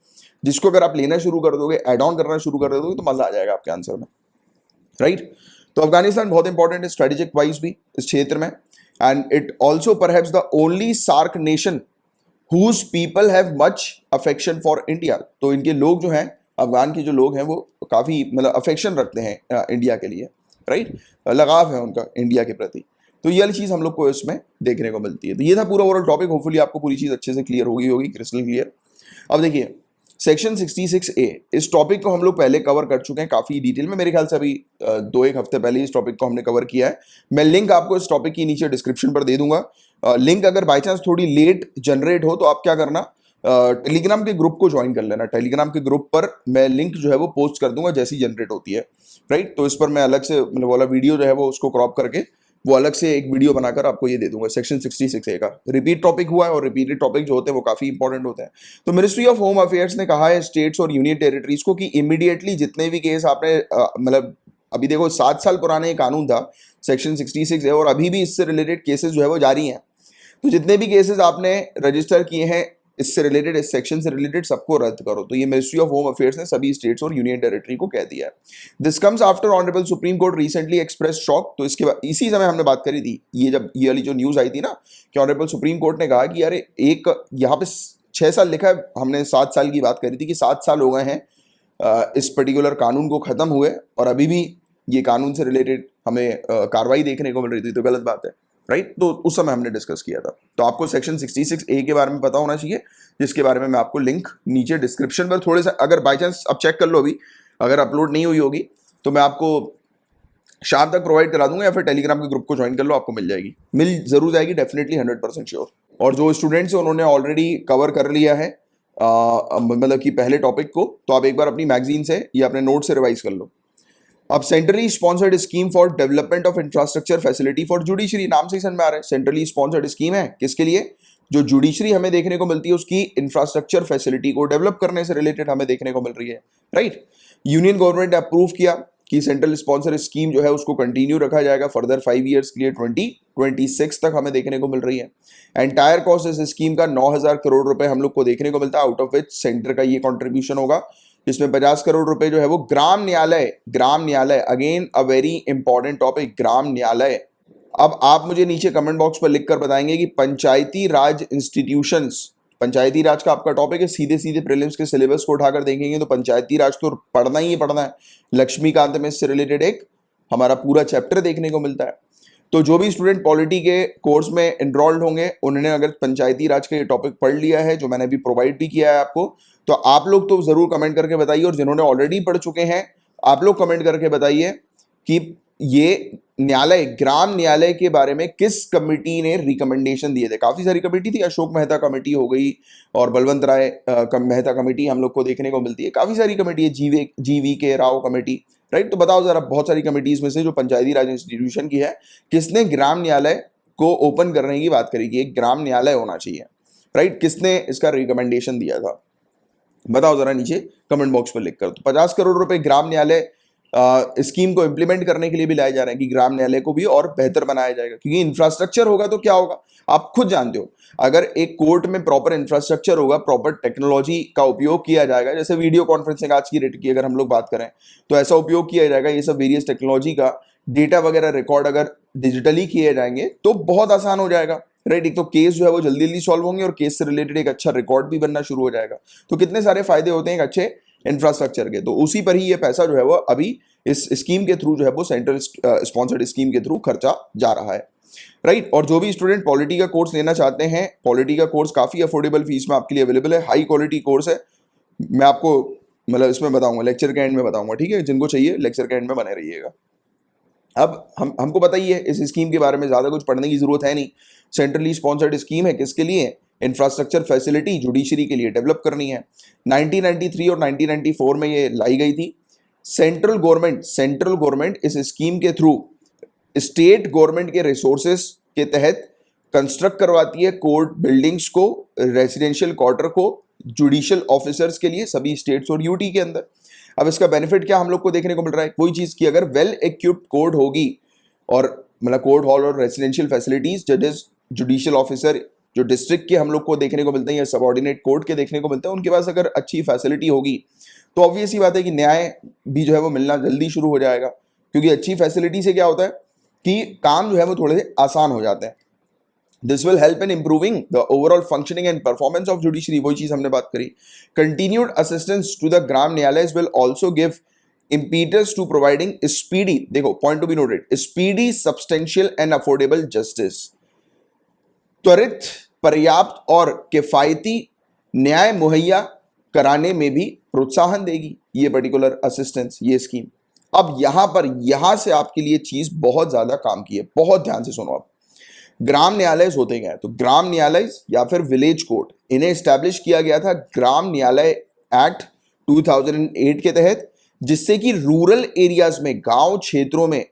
जिसको अगर आप लेना शुरू कर दोगे, एड ऑन करना शुरू कर दोगे, तो मजा आ जाएगा आपके आंसर में, राइट। तो अफगानिस्तान बहुत इंपॉर्टेंट है स्ट्रेटेजिक वाइज भी इस क्षेत्र में, and it also perhaps the only SAARC nation whose people have much affection for India। तो इनके लोग जो हैं, अफगान के जो लोग हैं वो काफी मतलब अफेक्शन रखते हैं इंडिया के लिए, राइट। लगाव है उनका इंडिया के प्रति। तो ये वाली चीज हम लोग को इसमें देखने को मिलती है। तो ये था पूरा ओवरऑल टॉपिक, होपफुली आपको पूरी चीज अच्छे से क्लियर होगी क्रिस्टल क्लियर। अब देखिए सेक्शन 66A, इस टॉपिक को हम लोग पहले कवर कर चुके हैं काफी डिटेल में, मेरे ख्याल से अभी 2-1 हफ्ते पहले इस टॉपिक को हमने कवर किया है। मैं लिंक आपको इस टॉपिक की नीचे डिस्क्रिप्शन पर दे दूंगा। लिंक अगर बाई चांस थोड़ी लेट जनरेट हो तो आप क्या करना, टेलीग्राम के ग्रुप को ज्वाइन कर लेना। टेलीग्राम के ग्रुप पर मैं लिंक जो है वो पोस्ट कर दूंगा जैसी जनरेट होती है, राइट। तो इस पर मैं अलग से मतलब वाला वीडियो जो है वो उसको क्रॉप करके वो अलग से एक वीडियो बनाकर आपको ये दे दूंगा। सेक्शन 66A का रिपीट टॉपिक हुआ है, और रिपीटेड टॉपिक जो होते हैं वो काफी इंपॉर्टेंट होते हैं। तो मिनिस्ट्री ऑफ होम अफेयर्स ने कहा है स्टेट्स और यूनियन टेरिटरीज को कि इमीडिएटली जितने भी केस आपने मतलब अभी देखो 7 साल पुराना ये कानून था सेक्शन 66 है, और अभी भी इससे रिलेटेड केसेस जो है वो जारी हैं। तो जितने भी केसेस आपने रजिस्टर किए हैं इससे रिलेटेड, इस सेक्शन से रिलेटेड, सबको रद्द करो। तो ये मिनिस्ट्री ऑफ होम अफेयर्स ने सभी स्टेट्स और यूनियन टेरिटरी को कह दिया है। This comes after honourable supreme court recently express shock. तो इसके बाद इसी समय हमने बात करी थी, ये जब ये वाली जो न्यूज आई थी ना कि ऑनरेबल सुप्रीम कोर्ट ने कहा कि अरे एक यहाँ पे 6 साल लिखा है, हमने 7 साल की बात करी थी कि 7 साल हो गए हैं इस पर्टिकुलर कानून को खत्म हुए, और अभी भी ये कानून से रिलेटेड हमें कार्रवाई देखने को मिल रही थी, तो गलत बात है, राइट। तो उस समय हमने डिस्कस किया था। तो आपको सेक्शन 66A के बारे में पता होना चाहिए, जिसके बारे में मैं आपको लिंक नीचे डिस्क्रिप्शन पर थोड़े सा, अगर बाई चांस आप चेक कर लो, अभी अगर अपलोड नहीं हुई होगी तो मैं आपको शाम तक प्रोवाइड करा दूंगा, या फिर टेलीग्राम के ग्रुप को ज्वाइन कर लो, आपको मिल जाएगी, मिल जरूर जाएगी डेफिनेटली, 100% श्योर। और जो स्टूडेंट्स हैं उन्होंने ऑलरेडी कवर कर लिया है मतलब कि पहले टॉपिक को, तो आप एक बार अपनी मैगजीन से या अपने नोट से रिवाइज कर लो। अब centrally sponsored scheme for development of infrastructure facility for judiciary, नाम से ही समझ में आ रहा है, सेंट्रली स्पॉन्सर्ड स्कीम है किसके लिए? जो जुडिशरी हमें देखने को मिलती है उसकी इंफ्रास्ट्रक्चर फैसिलिटी को डेवलप करने से रिलेटेड हमें देखने को मिल रही है, राइट। यूनियन गवर्नमेंट ने अप्रूव किया कि सेंट्रल स्पॉन्सर स्कीम जो है उसको कंटिन्यू रखा जाएगा फर्दर 5 ईयर्स के लिए, 2026 तक हमें देखने को मिल रही है। एंटायर कॉस्ट इस स्कीम का 9,000 करोड़ रुपए हम लोग को देखने को मिलता है, आउट ऑफ विच सेंटर का ये कॉन्ट्रीब्यूशन होगा, जिसमें 50 करोड़ रुपए जो है वो ग्राम न्यायालय, again a very important topic, ग्राम न्यायालय। अब आप मुझे नीचे कमेंट बॉक्स पर लिखकर बताएंगे कि पंचायती राज इंस्टीट्यूशंस, पंचायती राज का आपका टॉपिक है, सीधे सीधे प्रीलिम्स के सिलेबस को उठाकर देखेंगे तो पंचायती राज तो पढ़ना ही पढ़ना है। लक्ष्मीकांत में इससे रिलेटेड एक हमारा पूरा चैप्टर देखने को मिलता है। तो जो भी स्टूडेंट पॉलिटी के कोर्स में एनरोल्ड होंगे उन्होंने अगर पंचायती राज का ये टॉपिक पढ़ लिया है, जो मैंने अभी प्रोवाइड भी किया है आपको, तो आप लोग तो जरूर कमेंट करके बताइए, और जिन्होंने ऑलरेडी पढ़ चुके हैं आप लोग कमेंट करके बताइए कि ये न्यायालय, ग्राम न्यायालय के बारे में किस कमेटी ने रिकमेंडेशन दिए थे? काफी सारी कमेटी थी, अशोक मेहता कमेटी हो गई और बलवंत राय मेहता कमेटी हम लोग को देखने को मिलती है, काफी सारी कमेटी है, जीवी के राव कमेटी, राइट। तो बताओ जरा, बहुत सारी कमेटीज में से जो पंचायती राज इंस्टीट्यूशन की है, किसने ग्राम न्यायालय को ओपन करने की बात करी कि एक ग्राम न्यायालय होना चाहिए, राइट? किसने इसका रिकमेंडेशन दिया था? बताओ जरा नीचे कमेंट बॉक्स पर लिखकर। तो 50 करोड़ रुपए ग्राम न्यायालय स्कीम को इंप्लीमेंट करने के लिए भी लाए जा रहे हैं कि ग्राम न्यायालय को भी और बेहतर बनाया जाएगा, क्योंकि इंफ्रास्ट्रक्चर होगा तो क्या होगा, आप खुद जानते हो। अगर एक कोर्ट में प्रॉपर इंफ्रास्ट्रक्चर होगा, प्रॉपर टेक्नोलॉजी का उपयोग किया जाएगा, जैसे वीडियो कॉन्फ्रेंसिंग आज की डेट की अगर हम लोग बात करें तो ऐसा उपयोग किया जाएगा, ये सब वेरियस टेक्नोलॉजी का डेटा वगैरह रिकॉर्ड अगर डिजिटली किए जाएंगे तो बहुत आसान हो जाएगा, राइट। एक तो केस जो है वो जल्दी जल्दी सॉल्व होंगे और केस से रिलेटेड एक अच्छा रिकॉर्ड भी बनना शुरू हो जाएगा। तो कितने सारे फायदे होते हैं एक अच्छे इंफ्रास्ट्रक्चर के। तो उसी पर ही ये पैसा जो है वो अभी इस स्कीम के थ्रू जो है वो सेंट्रल स्पॉन्सर्ड स्कीम के थ्रू खर्चा जा रहा है, राइट। और जो भी स्टूडेंट पॉलिटी का कोर्स लेना चाहते हैं, पॉलिटी का कोर्स काफी अफोर्डेबल फीस में आपके लिए अवेलेबल है, हाई क्वालिटी कोर्स है। मैं आपको मतलब इसमें बताऊंगा, लेक्चर के एंड में बताऊंगा, ठीक है? जिनको चाहिए लेक्चर के एंड में बने रहिएगा। अब हमको पता ही है इस स्कीम के बारे में, ज्यादा कुछ पढ़ने की जरूरत है नहीं। सेंट्रली स्पॉन्सर्ड स्कीम है, किसके लिए? इंफ्रास्ट्रक्चर फैसिलिटी जुडिशरी के लिए डेवलप करनी है। 1993 और 1994 में ये लाई गई थी। सेंट्रल गवर्नमेंट इस स्कीम के थ्रू स्टेट गवर्नमेंट के रिसोर्सेस के तहत कंस्ट्रक्ट करवाती है कोर्ट बिल्डिंग्स को, रेसिडेंशियल क्वार्टर को, जुडिशियल ऑफिसर्स के लिए सभी स्टेट्स और यूटी के अंदर। अब इसका बेनिफिट क्या हम लोग को देखने को मिल रहा है? कोई चीज की अगर वेल इक्विप्ड कोर्ट होगी और मतलब कोर्ट हॉल और रेसिडेंशियल फैसिलिटीज, जजेस, जुडिशियल ऑफिसर जो डिस्ट्रिक्ट के हम लोग को देखने को मिलते हैं या सबऑर्डिनेट कोर्ट के देखने को मिलते हैं, उनके पास अगर अच्छी फैसिलिटी होगी तो ऑब्वियस ही बात है कि न्याय भी जो है वो मिलना जल्दी शुरू हो जाएगा, क्योंकि अच्छी फैसिलिटी से क्या होता है कि काम जो है वो थोड़े से आसान हो जाते हैं। This will help in improving the overall functioning and performance of judiciary, वही चीज हमने बात करी। Continued assistance to the gram न्यायालय will also give impetus to providing speedy, देखो point to be noted, speedy, substantial and affordable justice, त्वरित, पर्याप्त और किफायती न्याय मुहैया कराने में भी प्रोत्साहन देगी ये पर्टिकुलर असिस्टेंस, ये स्कीम। अब यहां से आपके लिए चीज बहुत ज्यादा काम की है, बहुत ध्यान से सुनो। अब ग्राम न्यायालय होते क्या है? तो ग्राम न्यायालय या फिर विलेज कोर्ट, इन्हें एस्टैब्लिश किया गया था ग्राम न्यायालय एक्ट 2008 के तहत, जिससे कि रूरल एरियाज में, गांव क्षेत्रों में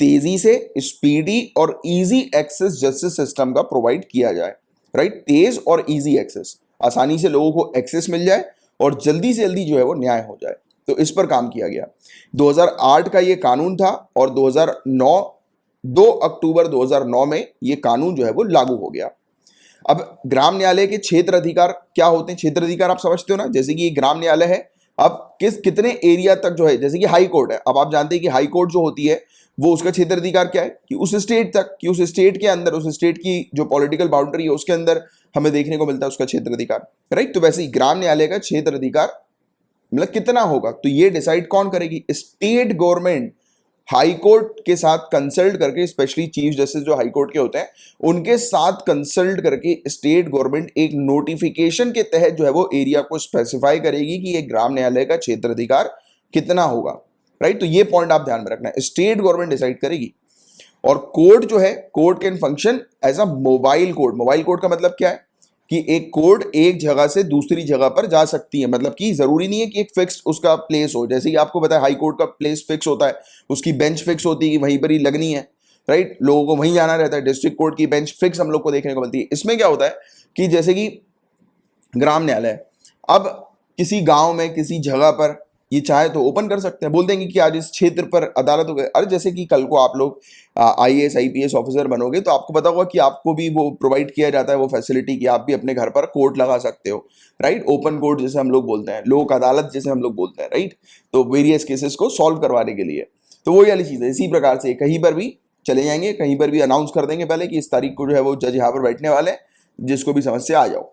तेजी से स्पीडी और इजी एक्सेस जस्टिस सिस्टम का प्रोवाइड किया जाए, राइट। तेज और इजी एक्सेस, आसानी से लोगों को एक्सेस मिल जाए और जल्दी से जल्दी जो है वो न्याय हो जाए, तो इस पर काम किया गया। 2008 का ये कानून था और 2 अक्टूबर 2009 में ये कानून जो है वो लागू हो गया। अब ग्राम न्यायालय के क्षेत्र अधिकार क्या होते हैं? क्षेत्र अधिकार आप समझते हो ना, जैसे कि ये ग्राम न्यायालय है, अब कितने एरिया तक जो है, जैसे कि हाई कोर्ट है, अब आप जानते हैं कि हाई कोर्ट जो होती है वो उसका क्षेत्र अधिकार क्या है कि उस स्टेट तक, कि उस स्टेट के अंदर, उस स्टेट की जो पॉलिटिकल बाउंड्री है उसके अंदर हमें देखने को मिलता है उसका क्षेत्र अधिकार, राइट। तो वैसे ही ग्राम न्यायालय का क्षेत्र अधिकार मतलब कितना होगा, तो ये डिसाइड कौन करेगी? स्टेट गवर्नमेंट हाई कोर्ट के साथ कंसल्ट करके, स्पेशली चीफ जस्टिस जो हाई कोर्ट के होते हैं उनके साथ कंसल्ट करके स्टेट गवर्नमेंट एक नोटिफिकेशन के तहत जो है वो एरिया को स्पेसिफाई करेगी कि ये ग्राम न्यायालय का क्षेत्र अधिकार कितना होगा, राइट। तो ये पॉइंट आप ध्यान में रखना है, स्टेट गवर्नमेंट डिसाइड करेगी। और कोर्ट जो है, court can function as a mobile court. Mobile court का मतलब क्या है कि एक कोर्ट एक जगह से दूसरी जगह पर जा सकती है, मतलब कि जरूरी नहीं है कि एक फिक्स उसका प्लेस हो, जैसे कि आपको पता है हाई कोर्ट का प्लेस फिक्स होता है, उसकी बेंच फिक्स होती है कि वहीं पर ही लगनी है, राइट, लोगों को वहीं जाना रहता है। डिस्ट्रिक्ट कोर्ट की बेंच फिक्स हम लोग को देखने को मिलती है। इसमें क्या होता है कि जैसे कि ग्राम न्यायालय, अब किसी गांव में किसी जगह पर ये चाहे तो ओपन कर सकते हैं, बोल देंगे कि आज इस क्षेत्र पर अदालत हो गई। अरे जैसे कि कल को आप लोग IAS IPS ऑफिसर बनोगे तो आपको पता होगा कि आपको भी वो प्रोवाइड किया जाता है वो फैसिलिटी कि आप भी अपने घर पर कोर्ट लगा सकते हो, राइट। ओपन कोर्ट जैसे हम लोग बोलते हैं, लोक अदालत जैसे हम लोग बोलते हैं, राइट। तो वेरियस केसेस को सॉल्व करवाने के लिए, तो वही वाली चीज है। इसी प्रकार से कहीं पर भी चले जाएंगे, कहीं पर भी अनाउंस कर देंगे पहले कि इस तारीख को जो है वो जज यहाँ पर बैठने वाले हैं, जिसको भी समस्या आ जाओ।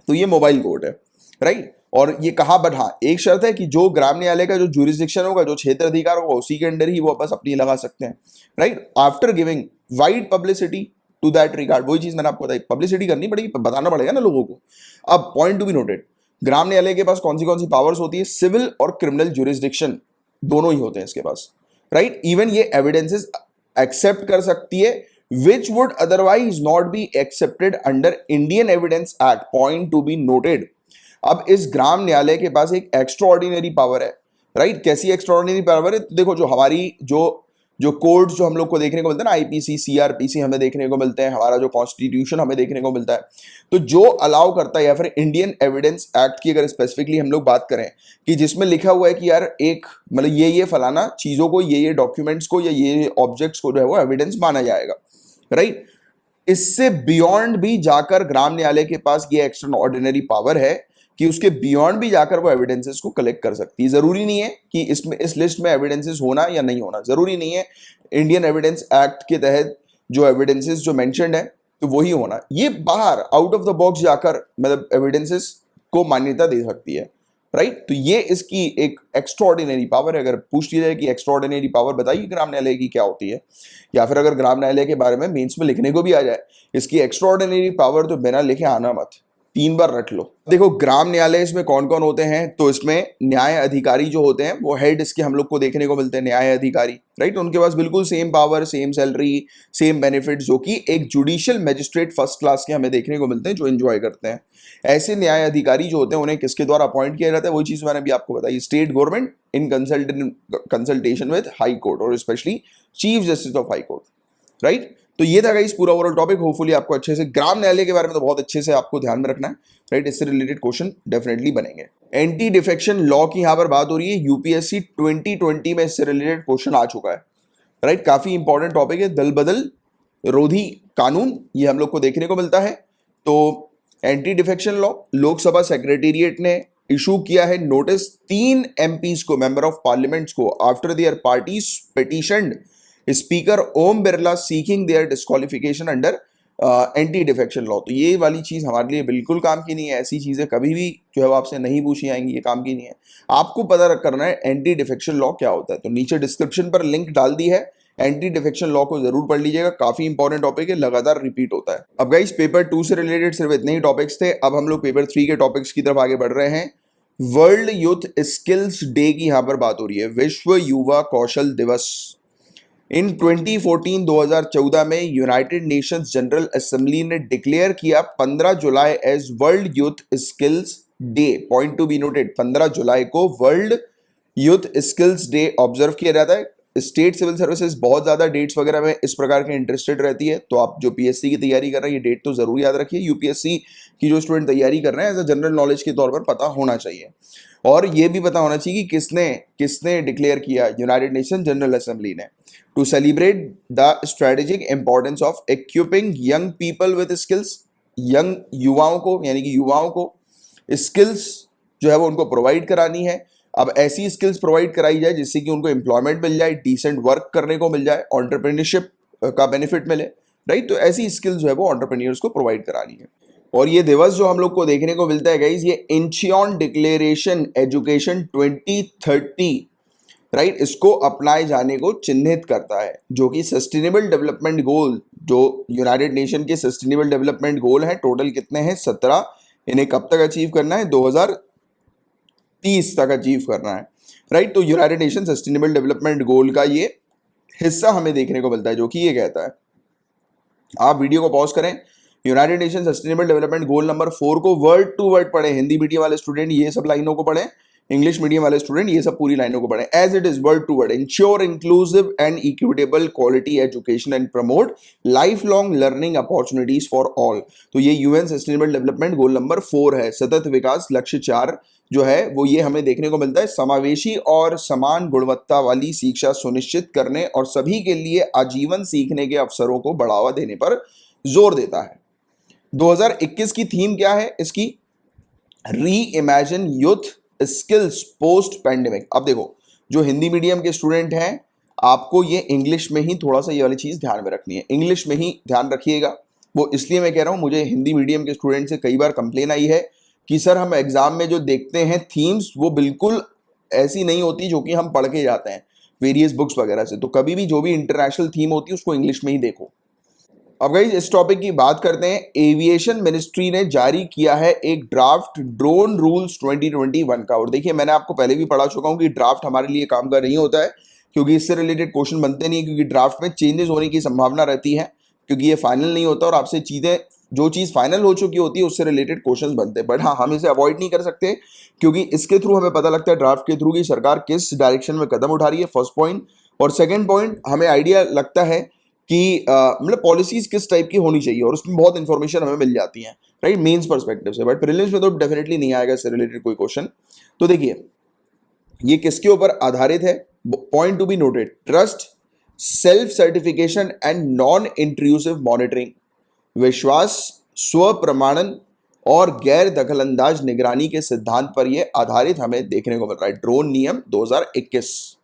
तो ये मोबाइल कोर्ट है, राइट। और ये कहा, बट हाँ एक शर्त है कि जो ग्राम न्यायालय का जो जुरिस्डिक्शन होगा, जो क्षेत्र अधिकार होगा, उसी के अंदर ही वो बस अपनी लगा सकते हैं, right. After giving wide publicity to that regard, वही चीज मैंने आपको बताई, पब्लिसिटी करनी पड़ेगी, बताना पड़ेगा ना लोगों को। अब पॉइंट टू बी नोटेड, ग्राम न्यायालय के पास कौन सी पावर्स होती है? सिविल और क्रिमिनल जुरिस्डिक्शन दोनों ही होते हैं इसके पास, राइट, इवन ये एविडेंसेस एक्सेप्ट कर सकती है which would otherwise not be accepted under Indian evidence act, point to be noted. अब इस ग्राम न्यायालय के पास एक एक्स्ट्रा ऑर्डिनरी पावर है, राइट। कैसी एक्स्ट्रा ऑर्डिनरी पावर है? तो देखो, जो हमारी जो जो कोड्स जो हम लोग को देखने को मिलता है ना, आईपीसी, सीआरपीसी हमें देखने को मिलते हैं, हमारा जो कॉन्स्टिट्यूशन हमें देखने को मिलता है, तो जो अलाउ करता है, या फिर इंडियन एविडेंस एक्ट की अगर स्पेसिफिकली हम लोग बात करें कि जिसमें लिखा हुआ है कि यार एक मतलब ये फलाना चीजों को, ये डॉक्यूमेंट्स को या ये ऑब्जेक्ट्स को जो है वो एविडेंस माना जाएगा, राइट। इससे बियॉन्ड भी जाकर ग्राम न्यायालय के पास ये एक्स्ट्रा ऑर्डिनरी पावर है कि उसके बियॉन्ड भी जाकर वो एविडेंसेस को कलेक्ट कर सकती है। जरूरी नहीं है कि इसमें इस लिस्ट में एविडेंसेस होना या नहीं होना, जरूरी नहीं है इंडियन एविडेंस एक्ट के तहत जो एविडेंसेस जो मेंशन्ड है तो वही होना, ये बाहर आउट ऑफ द बॉक्स जाकर मतलब एविडेंसेस को मान्यता दे सकती है, राइट। तो ये इसकी एक एक्स्ट्रा ऑर्डिनरी पावर है। अगर पूछ लिया जाए कि एक्स्ट्रा ऑर्डिनरी पावर बताइए ग्राम न्यायालय की क्या होती है, या फिर अगर ग्राम न्यायालय के बारे में मेंस में लिखने को भी आ जाए इसकी एक्स्ट्रा ऑर्डिनरी पावर, तो बिना लिखे आना मत, 3 बार रट लो। देखो ग्राम न्यायालय इसमें कौन कौन होते हैं, तो इसमें न्याय अधिकारी जो होते हैं वो हेड इसके हम लोग को देखने को मिलते हैं, न्याय अधिकारी, राइट। उनके पास बिल्कुल same power, same salary, same benefit, जो कि एक जुडिशियल मैजिस्ट्रेट फर्स्ट क्लास के हमें देखने को मिलते हैं जो एंजॉय करते हैं। ऐसे न्याय अधिकारी जो होते हैं उन्हें किसके द्वारा अपॉइंट किया जाता है, वही चीज मैंने भी आपको बताई, state government in consultation with high court और specially chief justice of high court, right. तो ये था गाइस पूरा ओवरऑल टॉपिक। होपफुली आपको अच्छे से ग्राम न्यायालय के बारे में तो बहुत अच्छे से आपको ध्यान में रखना है, राइट। इससे रिलेटेड क्वेश्चन डेफिनेटली बनेंगे। एंटी डिफेक्शन लॉ की यहां पर बात हो रही है, यूपीएससी 2020 में इससे रिलेटेड क्वेश्चन आ चुका है, राइट। काफी इंपॉर्टेंट टॉपिक है, दल बदल रोधी कानून ये हम लोग को देखने को मिलता है। तो anti defection law, Lok Sabha secretariat ने इशू किया है नोटिस 3 एमपीज को, मेंबर ऑफ पार्लियामेंट्स को, after their parties petitioned speaker Om Birla seeking their disqualification under anti defection law. तो ये वाली चीज हमारे लिए बिल्कुल काम की नहीं है, ऐसी चीजें कभी भी जो है वो आपसे नहीं पूछी जाएंगी, ये काम की नहीं है। आपको पता करना है एंटी डिफेक्शन लॉ क्या होता है, तो नीचे डिस्क्रिप्शन पर लिंक डाल दी है, एंटी डिफेक्शन लॉ को जरूर पढ़ लीजिएगा, काफी इंपॉर्टेंट टॉपिक है, लगातार रिपीट होता है। अब गाइस पेपर 2 से रिलेटेड सिर्फ इतने ही टॉपिक्स थे, अब हम लोग पेपर 3 के टॉपिक्स की तरफ आगे बढ़ रहे हैं। वर्ल्ड यूथ स्किल्स डे की यहां पर बात हो रही है, विश्व युवा कौशल दिवस। इन 2014 में यूनाइटेड नेशंस जनरल असेंबली ने डिक्लेयर किया 15 July as World Youth Skills Day, point to be noted, 15 जुलाई को World Youth Skills Day observe किया जाता है। स्टेट सिविल सर्विसेज बहुत ज्यादा डेट्स वगैरह में इस प्रकार के इंटरेस्टेड रहती है, तो आप जो पीएससी की तैयारी कर रहे हैं ये डेट तो जरूर याद रखिए। यूपीएससी की जो स्टूडेंट तैयारी कर रहे हैं एज अ जनरल नॉलेज के तौर पर पता होना चाहिए, और ये भी पता होना चाहिए कि किसने डिक्लेयर किया, यूनाइटेड नेशन जनरल असेंबली ने, to celebrate the strategic importance of equipping young people with skills, young युवाओं को यानी कि युवाओं को स्किल्स जो है वो उनको प्रोवाइड करानी है। अब ऐसी स्किल्स प्रोवाइड कराई जाए जिससे कि उनको एम्प्लॉयमेंट मिल जाए, डिसेंट वर्क करने को मिल जाए, एंटरप्रेन्योरशिप का बेनिफिट मिले, राइट। तो ऐसी स्किल्स जो है वो एंटरप्रेन्योर्स को प्रोवाइड करानी है। और ये दिवस जो हम लोग को देखने को मिलता है गाइस, ये इंचियन डिक्लेरेशन एजुकेशन 2030, राइट, इसको अपनाए जाने को चिन्हित करता है, जो कि सस्टेनेबल डेवलपमेंट गोल, जो यूनाइटेड नेशन के सस्टेनेबल डेवलपमेंट गोल हैं, टोटल कितने हैं 17, इन्हें कब तक अचीव करना है 2030 तक अचीव करना है, राइट। तो यूनाइटेड नेशन सस्टेनेबल डेवलपमेंट गोल का ये हिस्सा हमें देखने को मिलता है, जो कि ये कहता है, आप वीडियो को पॉज करें, United nation sustainable development goal number 4 को वर्ड टू वर्ड पढ़े, हिंदी मीडियम वाले स्टूडेंट ये सब लाइनों को पढ़े, इंग्लिश मीडियम वाले स्टूडेंट ये सब पूरी लाइनों को पढ़े। As it is word to word, ensure inclusive and equitable quality education and promote life long learning opportunities for all. तो ये UN sustainable development goal number 4 है। सतत विकास लक्ष्य 4 जो है वो ये हमें देखने को मिलता है, समावेशी और समान गुणवत्ता वाली शिक्षा सुनिश्चित करने और सभी के लिए आजीवन सीखने के अवसरों को बढ़ावा देने पर जोर देता है। 2021 की थीम क्या है इसकी, री imagine youth skills post pandemic. अब देखो जो हिंदी मीडियम के स्टूडेंट हैं, आपको ये इंग्लिश में ही थोड़ा सा ये वाली चीज ध्यान में रखनी है, इंग्लिश में ही ध्यान रखिएगा। वो इसलिए मैं कह रहा हूं, मुझे हिंदी मीडियम के स्टूडेंट से कई बार कंप्लेन आई है कि सर हम एग्जाम में जो देखते हैं थीम्स वो बिल्कुल ऐसी नहीं होती जो कि हम पढ़ के जाते हैं वेरियस बुक्स वगैरह से। तो कभी भी जो भी इंटरनेशनल थीम होती है उसको इंग्लिश में ही देखो। अब गाइस इस टॉपिक की बात करते हैं। एविएशन मिनिस्ट्री ने जारी किया है एक ड्राफ्ट ड्रोन रूल्स 2021 का, और देखिए मैंने आपको पहले भी पढ़ा चुका हूं कि ड्राफ्ट हमारे लिए काम का नहीं होता है, क्योंकि इससे रिलेटेड क्वेश्चन बनते नहीं, क्योंकि ड्राफ्ट में चेंजेस होने की संभावना रहती है, क्योंकि ये फाइनल नहीं होता और आपसे चीजें, जो चीज फाइनल हो चुकी होती है उससे रिलेटेड क्वेश्चंस बनते हैं। बट हाँ, हम इसे अवॉइड नहीं कर सकते, क्योंकि इसके थ्रू हमें पता लगता है, ड्राफ्ट के थ्रू, कि सरकार किस डायरेक्शन में कदम उठा रही है, फर्स्ट पॉइंट। और सेकंड पॉइंट, हमें आइडिया लगता है कि मतलब पॉलिसीज किस टाइप की होनी चाहिए, और उसमें बहुत इंफॉर्मेशन हमें मिल जाती है, राइट, मेंस पर्सपेक्टिव से। बट प्रीलिम्स में तो डेफिनेटली नहीं आएगा इससे रिलेटेड कोई क्वेश्चन। तो देखिए, ये किसके ऊपर आधारित है, point to be noted, trust, self certification and non intrusive monitoring, विश्वास, स्व प्रमाणन और गैर दखलंदाज निगरानी के सिद्धांत पर यह आधारित हमें देखने को मिल रहा है, ड्रोन नियम 2021।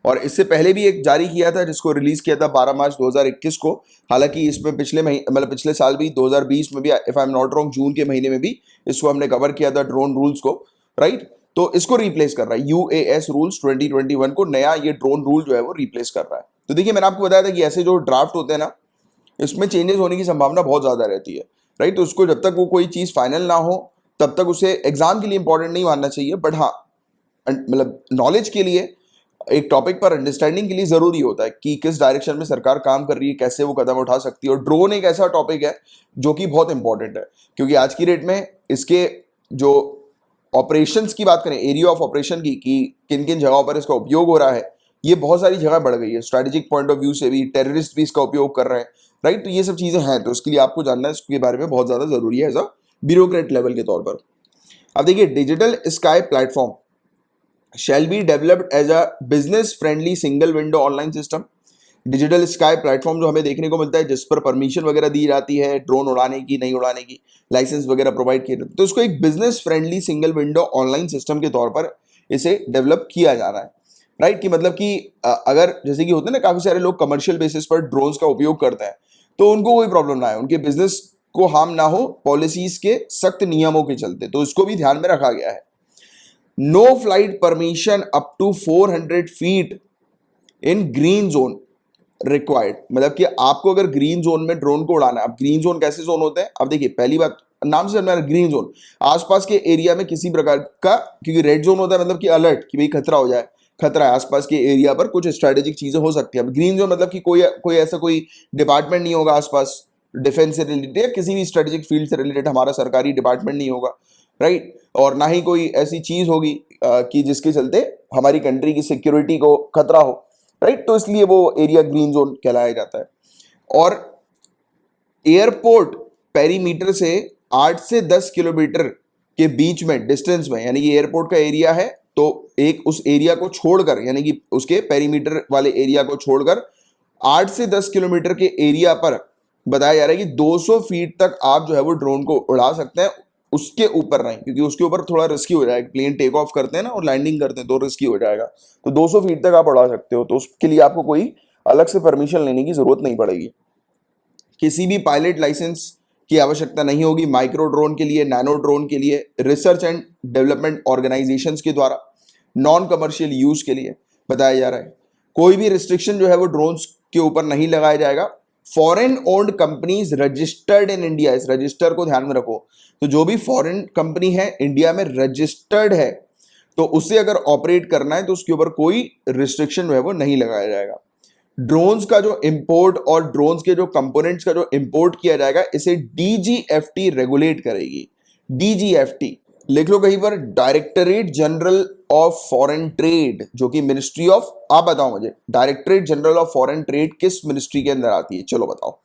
और इससे पहले भी एक जारी किया था, जिसको रिलीज किया था 12 मार्च 2021 को। हालांकि इसमें पिछले महीने, मतलब पिछले साल भी 2020 में भी, if I am not wrong, जून के महीने में भी इसको हमने कवर किया था, ड्रोन रूल्स को, राइट। तो इसको रिप्लेस कर रहा है यूएएस रूल्स 2021 को, नया ये ड्रोन रूल जो है वो रिप्लेस कर रहा है। तो देखिए, मैंने आपको बताया था कि ऐसे जो ड्राफ्ट होते हैं ना, इसमें चेंजेस होने की संभावना बहुत ज्यादा रहती है, राइट। तो उसको जब तक वो कोई चीज फाइनल ना हो, तब तक उसे एग्जाम के लिए इंपॉर्टेंट नहीं मानना चाहिए। बट हाँ, मतलब नॉलेज के लिए, एक टॉपिक पर अंडरस्टैंडिंग के लिए जरूरी होता है कि किस डायरेक्शन में सरकार काम कर रही है, कैसे वो कदम उठा सकती है। और ड्रोन एक ऐसा टॉपिक है जो कि बहुत इंपॉर्टेंट है, क्योंकि आज की डेट में इसके जो ऑपरेशंस की बात करें, एरिया ऑफ ऑपरेशन की, कि किन किन जगहों पर इसका उपयोग हो रहा है, ये बहुत सारी जगह बढ़ गई है। स्ट्रेटेजिक पॉइंट ऑफ व्यू से भी टेररिस्ट भी इसका उपयोग कर रहे हैं, राइट। तो ये सब चीजें हैं, तो इसके लिए आपको जानना है, इसके बारे में बहुत ज्यादा जरूरी है एज अ ब्यूरोक्रेट लेवल के तौर पर। अब देखिए, digital sky platform shall be developed as a business friendly single window online system। Digital sky platform जो हमें देखने को मिलता है, जिस पर परमिशन वगैरह दी जाती है ड्रोन उड़ाने की, नहीं उड़ाने की, लाइसेंस वगैरह प्रोवाइड किए जाते हैं, तो इसको एक business friendly single window online system के तौर पर इसे डेवलप किया जा रहा है, राइट। कि मतलब कि अगर जैसे कि होते हैं ना, काफी सारे लोग कमर्शियल बेसिस पर ड्रोन्स का उपयोग करते हैं, तो उनको कोई प्रॉब्लम ना आए, उनके बिजनेस को हार्म ना हो पॉलिसीज के सख्त नियमों के चलते, तो इसको भी ध्यान में रखा गया है। No flight permission up to 400 feet in green zone required. मतलब कि आपको अगर ग्रीन जोन में ड्रोन को उड़ाना है, अब ग्रीन जोन कैसे जोन होते हैं, अब देखिए, पहली बात, नाम से समझना, ग्रीन जोन आसपास के एरिया में किसी प्रकार का, क्योंकि रेड जोन होता है मतलब कि अलर्ट, कि भाई खतरा हो जाए, खतरा है आसपास के एरिया पर, कुछ स्ट्रेटेजिक चीजें हो सकती है। अब ग्रीन जोन मतलब कि कोई ऐसा कोई डिपार्टमेंट नहीं होगा आसपास, डिफेंस से रिलेटेड या किसी भी स्ट्रेटेजिक फील्ड से रिलेटेड हमारा सरकारी डिपार्टमेंट नहीं होगा, राइट। और ना ही कोई ऐसी चीज होगी कि जिसके चलते हमारी कंट्री की सिक्योरिटी को खतरा हो, राइट। तो इसलिए वो एरिया ग्रीन जोन कहलाया जाता है। और एयरपोर्ट पेरीमीटर से 8 से 10 किलोमीटर के बीच में डिस्टेंस में, यानी कि एयरपोर्ट का एरिया है, तो एक उस एरिया को छोड़कर, यानी कि उसके पेरीमीटर वाले एरिया को छोड़कर 8 से 10 किलोमीटर के एरिया पर बताया जा रहा है कि 200 फीट तक आप जो है वो ड्रोन को उड़ा सकते हैं, उसके ऊपर नहीं, क्योंकि उसके ऊपर थोड़ा रिस्की हो जाएगा, प्लेन टेक ऑफ करते हैं ना और लैंडिंग करते हैं तो रिस्की हो जाएगा। तो 200 फीट तक आप उड़ा सकते हो, तो उसके लिए आपको कोई अलग से परमिशन लेने की जरूरत नहीं पड़ेगी। किसी भी पायलट लाइसेंस की आवश्यकता नहीं होगी माइक्रो ड्रोन के लिए, नैनो ड्रोन के लिए, रिसर्च एंड डेवलपमेंट ऑर्गेनाइजेशंस के द्वारा, नॉन कमर्शियल यूज के लिए बताया जा रहा है। कोई भी रिस्ट्रिक्शन जो है वो ड्रोन्स के ऊपर नहीं लगाया जाएगा। Foreign owned companies registered in India, इस रजिस्टर को ध्यान में रखो, तो जो भी फॉरेन कंपनी है इंडिया में रजिस्टर्ड है, तो उसे अगर ऑपरेट करना है तो उसके ऊपर कोई रिस्ट्रिक्शन जो है वो नहीं लगाया जाएगा। ड्रोन्स का जो इंपोर्ट और ड्रोन्स के जो कंपोनेंट्स का जो इंपोर्ट किया जाएगा, इसे डीजीएफटी रेगुलेट करेगी। डीजीएफटी लिख लो कहीं पर, directorate general of foreign trade, जो कि मिनिस्ट्री ऑफ, आप बताओ मुझे, directorate general of foreign trade किस मिनिस्ट्री के अंदर आती है, चलो बताओ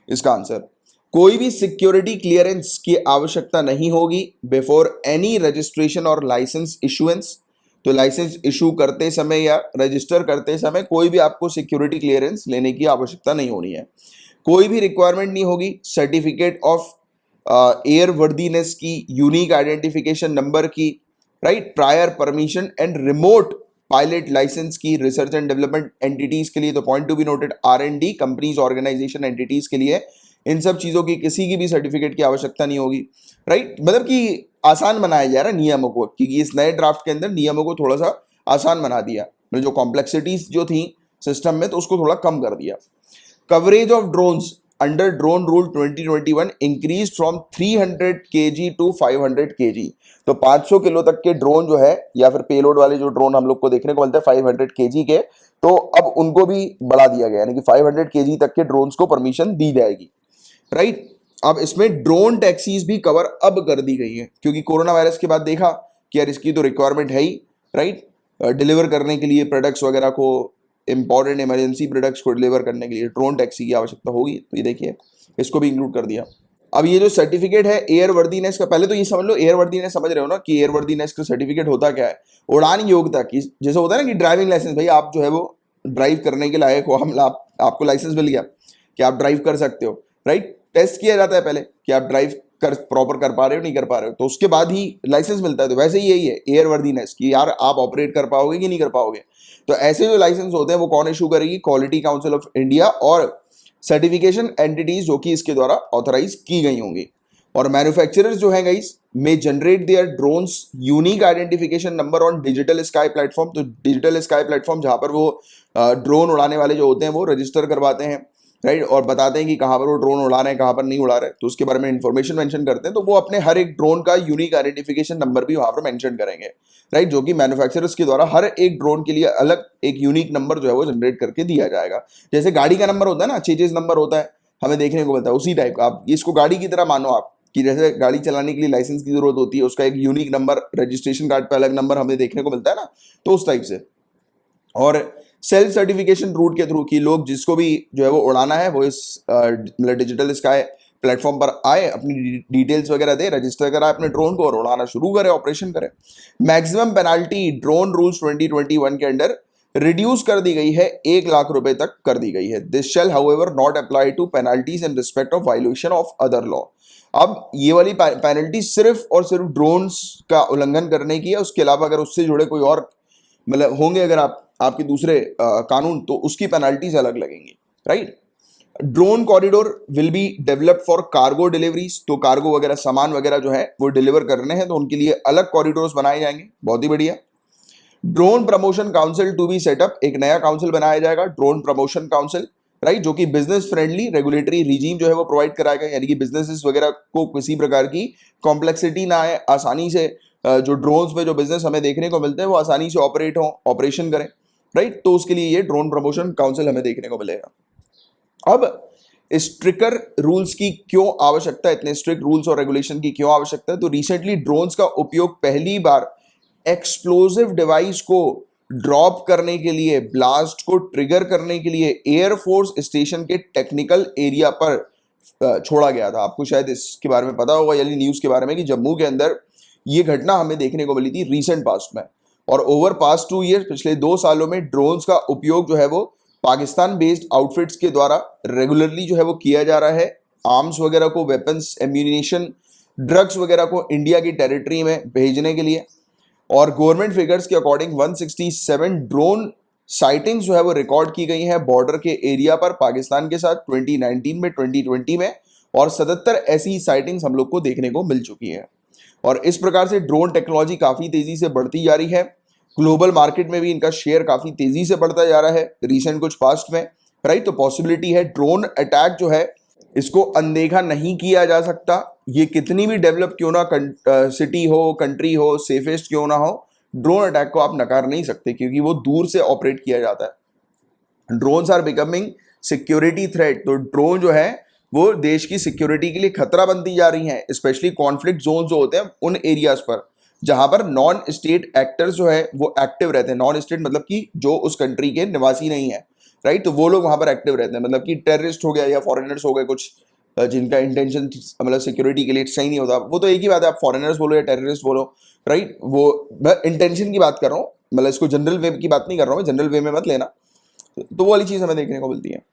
इसका आंसर। कोई भी सिक्योरिटी क्लियरेंस की आवश्यकता नहीं होगी बिफोर एनी रजिस्ट्रेशन और लाइसेंस इशुएंस। तो लाइसेंस इशू करते समय या रजिस्टर करते समय कोई भी आपको सिक्योरिटी क्लियरेंस लेने की आवश्यकता नहीं होनी है। कोई भी रिक्वायरमेंट नहीं होगी सर्टिफिकेट ऑफ एयर वर्दीनेस की, यूनिक आइडेंटिफिकेशन नंबर की, right, prior permission and remote pilot licence की, रिसर्च एंड डेवलपमेंट एंटिटीज के लिए, तो point to be noted, R&D companies, organisation, entities के लिए इन सब चीजों की किसी की भी सर्टिफिकेट की आवश्यकता नहीं होगी, राइट। मतलब कि आसान बनाया जा रहा है नियमों को, क्योंकि इस नए ड्राफ्ट के अंदर नियमों को थोड़ा सा आसान बना दिया, मतलब जो कॉम्प्लेक्सिटीज जो थी सिस्टम में, तो उसको थोड़ा कम कर दिया। Coverage of drones under drone rule 2021 increase from 300 kg to 500 kg। तो 500 किलो तक के ड्रोन जो है या फिर पेलोड वाले जो ड्रोन हम लोग को देखने को मिलते हैं 500 kg के, तो अब उनको भी बढ़ा दिया गया, यानी कि 500 kg तक के ड्रोन्स को परमिशन दी जाएगी, राइट। अब इसमें ड्रोन टैक्सीज भी कवर अब कर दी गई है, क्योंकि कोरोना वायरस के बाद देखा कि यार इसकी तो रिक्वायरमेंट है ही, राइट। डिलीवर करने के लिए प्रोडक्ट्स वगैरह को, इंपॉर्टेंट इमरजेंसी प्रोडक्ट्स को डिलीवर करने के लिए ड्रोन टैक्सी की आवश्यकता होगी। तो ये देखिए इसको भी इंक्लूड कर दिया। अब ये जो सर्टिफिकेट है एयर वर्दीनेस का, पहले तो ये समझ लो एयर वर्दीनेस समझ रहे हो ना कि एयर वर्दीनेस का सर्टिफिकेट होता क्या है। उड़ान योग्यता की, जैसे होता है ना कि ड्राइविंग लाइसेंस, भाई आप जो है वो ड्राइव करने के लायक हो, आपको लाइसेंस मिल गया कि आप ड्राइव कर सकते हो, राइट। टेस्ट किया जाता है पहले कि आप ड्राइव कर प्रॉपर कर पा रहे हो नहीं कर पा रहे हो, तो उसके बाद ही लाइसेंस मिलता है। तो वैसे ही यही है एयर वर्दीनेस कि यार आप ऑपरेट कर पाओगे कि नहीं कर पाओगे। तो ऐसे जो लाइसेंस होते हैं वो कौन इशू करेगी? क्वालिटी काउंसिल ऑफ इंडिया और सर्टिफिकेशन एंटिटीज जो कि इसके द्वारा ऑथराइज की गई होंगी। और मैन्युफैक्चरर्स जो है गाइस में generate there drones unique identification number on digital sky platform. तो डिजिटल स्काई प्लेटफॉर्म जहां पर वो ड्रोन उड़ाने वाले जो होते हैं वो रजिस्टर करवाते हैं, राइट, और बताते हैं कि कहां पर वो ड्रोन उड़ा रहे हैं कहां पर नहीं उड़ा रहे, तो उसके बारे में इंफॉर्मेशन मेंशन करते हैं। तो वो अपने हर एक ड्रोन का यूनिक आइडेंटिफिकेशन नंबर भी वहां पर मेंशन करेंगे, राइट, जो कि मैन्युफैक्चरर्स के द्वारा हर एक ड्रोन के लिए अलग एक यूनिक नंबर जो है वो जनरेट करके दिया जाएगा। जैसे गाड़ी का नंबर होता है ना, चेजेस नंबर होता है, हमें देखने को मिलता है उसी टाइप का। आप इसको गाड़ी की तरह मानो आप कि जैसे गाड़ी चलाने के लिए लाइसेंस की जरूरत होती है, उसका एक यूनिक नंबर, रजिस्ट्रेशन कार्ड पे अलग नंबर हमें देखने को मिलता है ना, तो उस टाइप से। और सेल्फ सर्टिफिकेशन रूट के थ्रू कि लोग जिसको भी जो है वो उड़ाना है वो इस मतलब डिजिटल स्काई प्लेटफॉर्म पर आए, अपनी डिटेल्स वगैरह दे, रजिस्टर कराए अपने ड्रोन को और उड़ाना शुरू करे, ऑपरेशन करे। मैक्सिमम पेनाल्टी ड्रोन रूल्स 2021 के अंडर रिड्यूस कर दी गई है, 1 लाख रुपए तक कर दी गई है। This shall however not apply to penalties in respect of violation of other law. अब ये वाली पेनल्टी सिर्फ और सिर्फ ड्रोन्स का उल्लंघन करने की है, उसके अलावा अगर उससे जुड़े कोई और मतलब होंगे अगर आपके दूसरे कानून, तो उसकी पेनल्टीज अलग लगेंगी, right. Drone corridor will be developed for cargo deliveries. तो कार्गो वगैरह सामान वगैरह जो है वो डिलीवर करने हैं तो उनके लिए अलग कॉरिडोर्स बनाए जाएंगे, बहुत ही बढ़िया। Drone promotion council to be setup, एक नया काउंसिल बनाया जाएगा ड्रोन प्रमोशन काउंसिल, राइट, जो कि बिजनेस फ्रेंडली रेगुलेटरी रिजीम जो है वो प्रोवाइड कराएगा, यानी कि बिजनेसेस वगैरह को किसी प्रकार की कॉम्प्लेक्सिटी ना आए, आसानी से जो ड्रोन्स पे जो बिजनेस हमें देखने को मिलते हैं वो आसानी से ऑपरेट हो, ऑपरेशन करें, राइट। तो उसके लिए ये ड्रोन प्रमोशन काउंसिल हमें देखने को मिलेगा। अब स्ट्रिक्टर रूल्स की क्यों आवश्यकता है, इतने स्ट्रिक्ट रूल्स और रेगुलेशन की क्यों आवश्यकता है? तो रिसेंटली ड्रोन्स का उपयोग पहली बार एक्सप्लोसिव डिवाइस को ड्रॉप करने के लिए, ब्लास्ट को ट्रिगर करने के लिए एयरफोर्स स्टेशन के टेक्निकल एरिया पर छोड़ा गया था। आपको शायद इसके बारे में पता होगा, यानी न्यूज के बारे में, कि जम्मू के अंदर ये घटना हमें देखने को मिली थी रिसेंट पास्ट में। और ओवर पास्ट 2 ईयर, पिछले 2 सालों में ड्रोन्स का उपयोग जो है वो पाकिस्तान बेस्ड आउटफिट्स के द्वारा रेगुलरली जो है वो किया जा रहा है, आर्म्स वगैरह को, वेपन्स, एम्यूनिशन, ड्रग्स वगैरह को इंडिया की टेरिटरी में भेजने के लिए। और गवर्नमेंट फिगर्स के अकॉर्डिंग 167 ड्रोन साइटिंग्स जो है वो रिकॉर्ड की गई हैं बॉर्डर के एरिया पर पाकिस्तान के साथ 2019 में, 2020 में, और 77 ऐसी साइटिंग्स हम लोग को देखने को मिल चुकी है। और इस प्रकार से ड्रोन टेक्नोलॉजी काफी तेजी से बढ़ती जा रही है, ग्लोबल मार्केट में भी इनका शेयर काफी तेजी से बढ़ता जा रहा है रिसेंट कुछ पास्ट में, राइट। तो पॉसिबिलिटी है ड्रोन अटैक जो है इसको अनदेखा नहीं किया जा सकता। ये कितनी भी डेवलप क्यों ना सिटी हो, कंट्री हो, सेफेस्ट क्यों ना हो, ड्रोन अटैक को आप नकार नहीं सकते, क्योंकि वो दूर से ऑपरेट किया जाता है। Drones are becoming security threat. तो ड्रोन जो है वो देश की सिक्योरिटी के लिए खतरा बनती जा रही हैं, स्पेशली कॉन्फ्लिक्ट जोन जो होते हैं उन एरियाज पर जहां पर नॉन स्टेट एक्टर्स जो है वो एक्टिव रहते हैं। नॉन स्टेट मतलब कि जो उस कंट्री के निवासी नहीं है, राइट, तो वो लोग वहां पर एक्टिव रहते हैं। मतलब कि टेररिस्ट हो गया या फॉरेनर्स हो गए कुछ, जिनका इंटेंशन मतलब सिक्योरिटी के लिए सही नहीं होता, वो तो एक ही बात है, आप फॉरेनर्स बोलो या टेररिस्ट बोलो, राइट। वो इंटेंशन की बात कर रहा हूँ, मतलब इसको जनरल वे की बात नहीं कर रहा हूँ, जनरल वे में मत लेना। तो वो वाली चीज हमें देखने को मिलती है।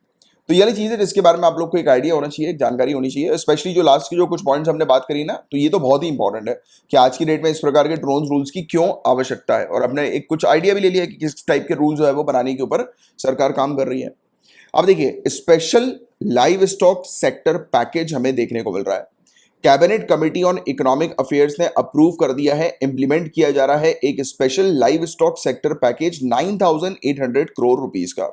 तो ये वाली चीज है जिसके बारे में आप लोग को एक आइडिया होना चाहिए, जानकारी होनी चाहिए, स्पेशली जो लास्ट की जो कुछ पॉइंट्स हमने बात करी ना, तो ये तो बहुत ही इंपॉर्टेंट है कि आज की डेट में इस प्रकार के ड्रोन रूल्स की क्यों आवश्यकता है। और हमने एक कुछ आइडिया भी ले लिया कि किस टाइप के रूल्स जो है वो बनाने के ऊपर सरकार काम कर रही है। अब देखिए, special live stock sector package हमें देखने को मिल रहा है। Cabinet committee on economic affairs ने अप्रूव कर दिया है, इंप्लीमेंट किया जा रहा है एक special live stock sector package 9,800 crore rupees का।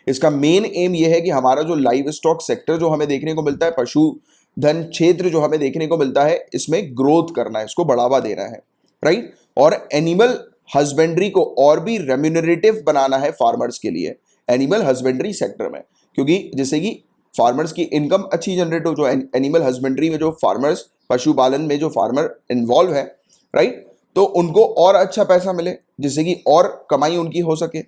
इसका मेन एम ये है कि हमारा जो लाइव स्टॉक सेक्टर जो हमें देखने को मिलता है, पशुधन क्षेत्र जो हमें देखने को मिलता है, इसमें ग्रोथ करना है, इसको बढ़ावा देना है, राइट। और एनिमल हस्बेंड्री को और भी रेम्यूनरेटिव बनाना है फार्मर्स के लिए एनिमल हस्बेंड्री सेक्टर में, क्योंकि जिससे कि फार्मर्स की इनकम अच्छी जनरेट हो, जो एनिमल हस्बेंड्री में जो फार्मर्स, पशुपालन में जो फार्मर इन्वॉल्व है, राइट, तो उनको और अच्छा पैसा मिले, जिससे कि और कमाई उनकी हो सके।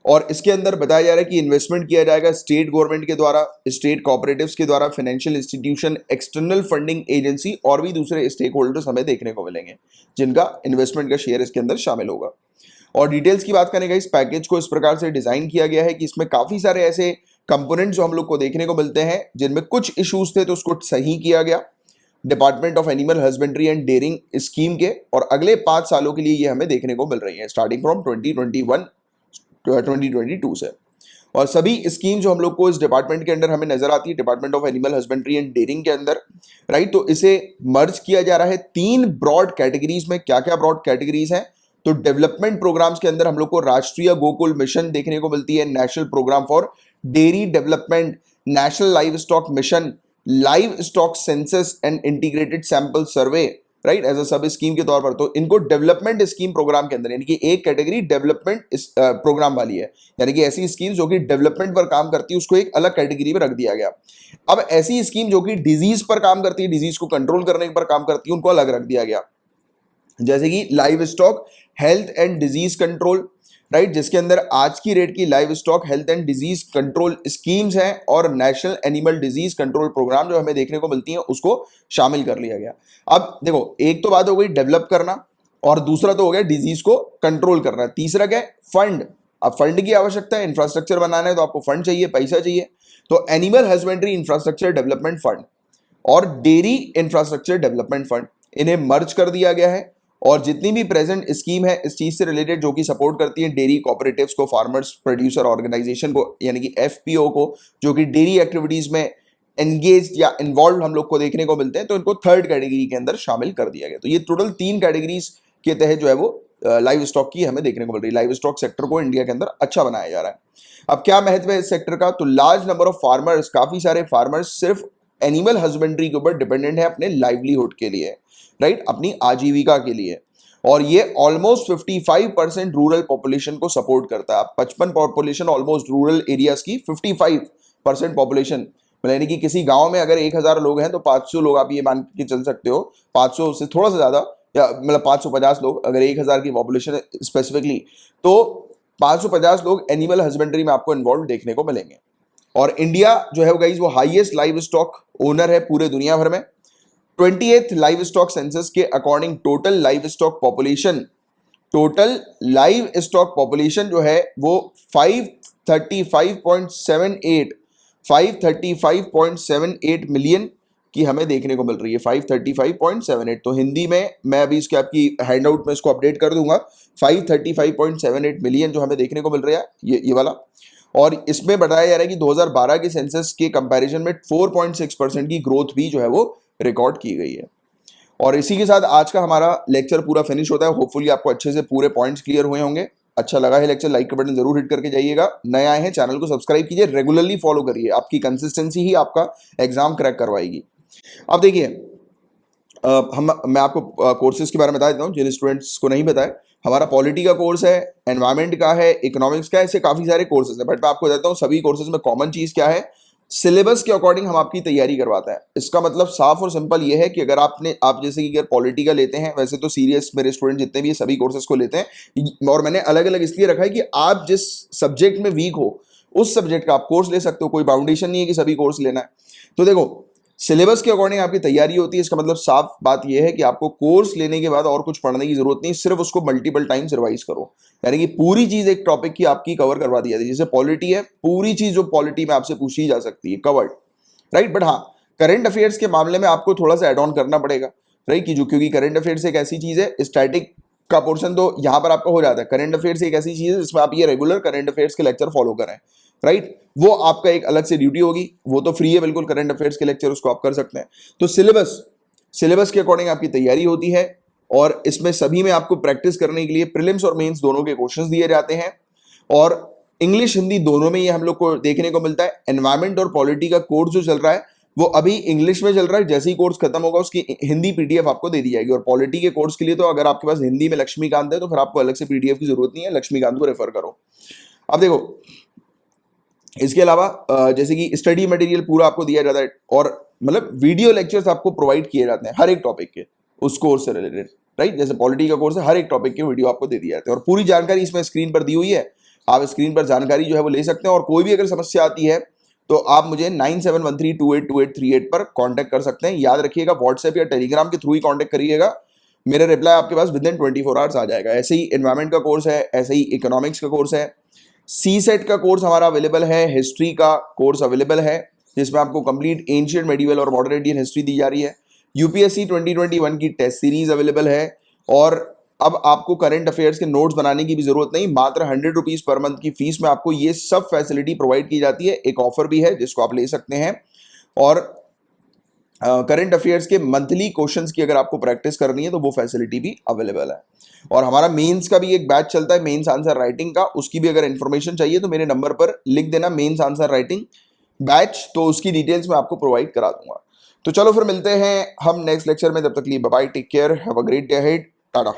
और इसके अंदर बताया जा रहा है कि इन्वेस्टमेंट किया जाएगा स्टेट गवर्नमेंट के द्वारा, स्टेट कोऑपरेटिव्स के द्वारा, financial institution, external funding agency और भी दूसरे स्टेक होल्डर्स हमें देखने को मिलेंगे, जिनका इन्वेस्टमेंट का शेयर इसके अंदर शामिल होगा। और डिटेल्स की बात करेंगे, इस पैकेज को इस प्रकार से डिजाइन किया गया है कि इसमें काफी सारे ऐसे कंपोनेंट जो हम लोग को देखने को मिलते हैं जिनमें कुछ इश्यूज थे, तो उसको सही किया गया department of animal husbandry and dairying scheme के, और अगले 5 सालों के लिए ये हमें देखने को मिल रही है, स्टार्टिंग फ्रॉम 2022 से। और सभी स्कीम जो हम लोग को इस डिपार्टमेंट के अंदर हमें नजर आती है, department of animal husbandry and dairying के अंदर, राइट, तो इसे मर्ज किया जा रहा है 3 ब्रॉड कैटेगरीज में। क्या क्या ब्रॉड कैटेगरीज हैं? तो डेवलपमेंट प्रोग्राम्स के अंदर हम लोग को राष्ट्रीय गोकुल मिशन देखने को मिलती है, national programme for dairy development, national livestock mission, livestock census and integrated sample survey, right, as a sub scheme के तौर पर। तो इनको डेवलपमेंट स्कीम प्रोग्राम के अंदर, यानी कि एक कैटेगरी डेवलपमेंट प्रोग्राम वाली है, यानी कि ऐसी स्कीम जो कि डेवलपमेंट पर काम करती है उसको एक अलग कैटेगरी में रख दिया गया। अब ऐसी स्कीम जो कि डिजीज पर काम करती है, डिजीज को कंट्रोल करने पर काम करती है, उनको अलग रख दिया गया, जैसे कि livestock health and disease control, right, जिसके अंदर आज की रेट की livestock health and disease control schemes हैं, और national animal disease control programme जो हमें देखने को मिलती हैं उसको शामिल कर लिया गया। अब देखो, एक तो बात हो गई डेवलप करना, और दूसरा तो हो गया डिजीज को कंट्रोल करना, तीसरा क्या है? फंड। अब फंड की आवश्यकता है, इंफ्रास्ट्रक्चर बनाना है तो आपको फंड चाहिए, पैसा चाहिए। तो animal husbandry infrastructure development fund और डेयरी इंफ्रास्ट्रक्चर डेवलपमेंट फंड, इन्हें मर्ज कर दिया गया है। और जितनी भी प्रेजेंट स्कीम है इस चीज से रिलेटेड जो कि सपोर्ट करती है डेयरी कोऑपरेटिव्स को, फार्मर्स प्रोड्यूसर ऑर्गेनाइजेशन को, यानी कि एफपीओ को, जो कि डेयरी एक्टिविटीज में एंगेज या इन्वॉल्व हम लोग को देखने को मिलते हैं, तो इनको थर्ड कैटेगरी के अंदर शामिल कर दिया गया। तो ये टोटल 3 कैटेगरीज के तहत जो है वो लाइव स्टॉक की हमें देखने को मिल रही है। लाइव स्टॉक सेक्टर को इंडिया के अंदर अच्छा बनाया जा रहा है। अब क्या महत्व है इस सेक्टर का? तो लार्ज नंबर ऑफ फार्मर्स, काफी सारे फार्मर्स सिर्फ एनिमल हस्बेंड्री के ऊपर डिपेंडेंट है अपने लाइवलीहुड के लिए, राइट, अपनी आजीविका के लिए। और ये ऑलमोस्ट 55% रूरल पॉपुलेशन को सपोर्ट करता है। 55 पॉपुलेशन ऑलमोस्ट रूरल एरियाज की 55% पॉपुलेशन, मतलब यानी कि किसी गांव में अगर 1000 लोग हैं तो 500 लोग, आप ये मान के चल सकते हो, 500 से थोड़ा सा ज्यादा, या मतलब 550 लोग, अगर 1000 की पॉपुलेशन है स्पेसिफिकली, तो 550 लोग एनिमल हस्बेंड्री में आपको इन्वॉल्व देखने को मिलेंगे। और इंडिया जो है गाइस वो हाईएस्ट लाइव स्टॉक ओनर है पूरे दुनिया भर में। 28th लाइव स्टॉक सेंसस के according total live stock population जो है वो 535.78 मिलियन की हमें देखने को मिल रही है। 535.78, तो हिंदी में मैं अभी इसके आपकी हैंडआउट में इसको अपडेट कर दूंगा। 535.78 मिलियन जो हमें देखने को मिल रहा है ये वाला। और इसमें बताया जा रहा है कि 2012 के सेंसस के कंपैरिजन में 4.6% की ग्रोथ भी जो है वो रिकॉर्ड की गई है। और इसी के साथ आज का हमारा लेक्चर पूरा फिनिश होता है। होपफुली आपको अच्छे से पूरे पॉइंट्स क्लियर हुए होंगे। अच्छा लगा है लेक्चर, लाइक का बटन जरूर हिट करके जाइएगा। नए आए हैं चैनल को सब्सक्राइब कीजिए, रेगुलरली फॉलो करिए, आपकी कंसिस्टेंसी ही आपका एग्जाम क्रैक करवाएगी। अब देखिए, मैं आपको कोर्सेज के बारे में बता देता हूँ जिन स्टूडेंट्स को नहीं बताया। हमारा पॉलिटी का कोर्स है, एनवायरमेंट का है, इकोनॉमिक्स का है, ऐसे काफी सारे कोर्सेज है। बट मैं आपको बताता हूँ सभी कोर्सेज में कॉमन चीज क्या है, सिलेबस के अकॉर्डिंग हम आपकी तैयारी करवाते हैं। इसका मतलब साफ और सिंपल ये है कि अगर आप जैसे कि अगर पॉलिटी का लेते हैं, वैसे तो सीरियस मेरे स्टूडेंट जितने भी सभी कोर्सेज को लेते हैं, और मैंने अलग अलग इसलिए रखा है कि आप जिस सब्जेक्ट में वीक हो उस सब्जेक्ट का आप कोर्स ले सकते हो। कोई बाउंडेशन नहीं है कि सभी कोर्स लेना है। तो देखो, सिलेबस के अकॉर्डिंग आपकी तैयारी होती है। इसका मतलब साफ बात यह है कि आपको कोर्स लेने के बाद और कुछ पढ़ने की जरूरत नहीं, सिर्फ उसको मल्टीपल टाइम्स रिवाइज करो। यानी कि पूरी चीज एक टॉपिक की आपकी कवर करवा दी जाती है। जैसे पॉलिटी है, पूरी चीज जो पॉलिटी में आपसे पूछी जा सकती है कवर्ड, राइट। बट हाँ, करंट अफेयर्स के मामले में आपको थोड़ा सा एड ऑन करना पड़ेगा, राइट, क्योंकि करंट अफेयर्स एक ऐसी चीज है, स्टैटिक का पोर्शन तो यहां पर आपका हो जाता है। करंट अफेयर्स एक ऐसी चीज है जिसमें आप ये रेगुलर करंट अफेयर्स के लेक्चर फॉलो करें, राइट, वो आपका एक अलग से ड्यूटी होगी। वो तो फ्री है बिल्कुल, करंट अफेयर्स के लेक्चर उसको आप कर सकते हैं। तो सिलेबस के अकॉर्डिंग आपकी तैयारी होती है, और इसमें सभी में आपको प्रैक्टिस करने के लिए प्रीलिम्स और मेंस दोनों के क्वेश्चंस दिए जाते हैं। और इंग्लिश हिंदी दोनों में ये हम लोग को देखने को मिलता है। एनवायरमेंट और पॉलिटी का कोर्स जो चल रहा है वो अभी इंग्लिश में चल रहा है, जैसे ही कोर्स खत्म होगा उसकी हिंदी पीडीएफ आपको दे दी जाएगी। और पॉलिटी के कोर्स के लिए तो अगर आपके पास हिंदी में लक्ष्मीकांत है तो फिर आपको अलग से पीडीएफ की जरूरत नहीं है, लक्ष्मीकांत को रेफर करो। अब देखो इसके अलावा जैसे कि स्टडी मटेरियल पूरा आपको दिया जाता है और मतलब वीडियो लेक्चर्स आपको प्रोवाइड किए जाते हैं हर एक टॉपिक के उस कोर्स से रिलेटेड, राइट। जैसे पॉलिटी का कोर्स है, हर एक टॉपिक के वीडियो आपको दे दिए जाते हैं और पूरी जानकारी इसमें स्क्रीन पर दी हुई है। आप स्क्रीन पर जानकारी जो है वो ले सकते हैं और कोई भी अगर समस्या आती है तो आप मुझे 9713282838 पर कांटेक्ट कर सकते हैं। याद रखिएगा व्हाट्सएप या टेलीग्राम के थ्रू ही कांटेक्ट करिएगा, मेरा रिप्लाई आपके पास विद इन 24 आवर्स आ जाएगा। ऐसे ही एनवायरमेंट का कोर्स है, ऐसे ही इकोनॉमिक्स का कोर्स है, सी सेट का कोर्स हमारा अवेलेबल है, हिस्ट्री का कोर्स अवेलेबल है जिसमें आपको कंप्लीट एंशिएंट मेडिवल और मॉडर्न इंडियन हिस्ट्री दी जा रही है। यूपीएससी 2021 की टेस्ट सीरीज अवेलेबल है और अब आपको करंट अफेयर्स के नोट्स बनाने की भी जरूरत नहीं, मात्र 100 रुपीज पर मंथ की फीस में आपको ये सब फैसिलिटी प्रोवाइड की जाती है। एक ऑफर भी है जिसको आप ले सकते हैं और करंट अफेयर्स के मंथली क्वेश्चंस की अगर आपको प्रैक्टिस करनी है तो वो फैसिलिटी भी अवेलेबल है। और हमारा मेंस का भी एक बैच चलता है, मेंस आंसर राइटिंग का, उसकी भी अगर इंफॉर्मेशन चाहिए तो मेरे नंबर पर लिख देना मेंस आंसर राइटिंग बैच, तो उसकी डिटेल्स मैं आपको प्रोवाइड करा दूंगा। तो चलो फिर मिलते हैं हम नेक्स्ट लेक्चर में, तब तक के लिए bye bye, take care, have a great day ahead, Tata.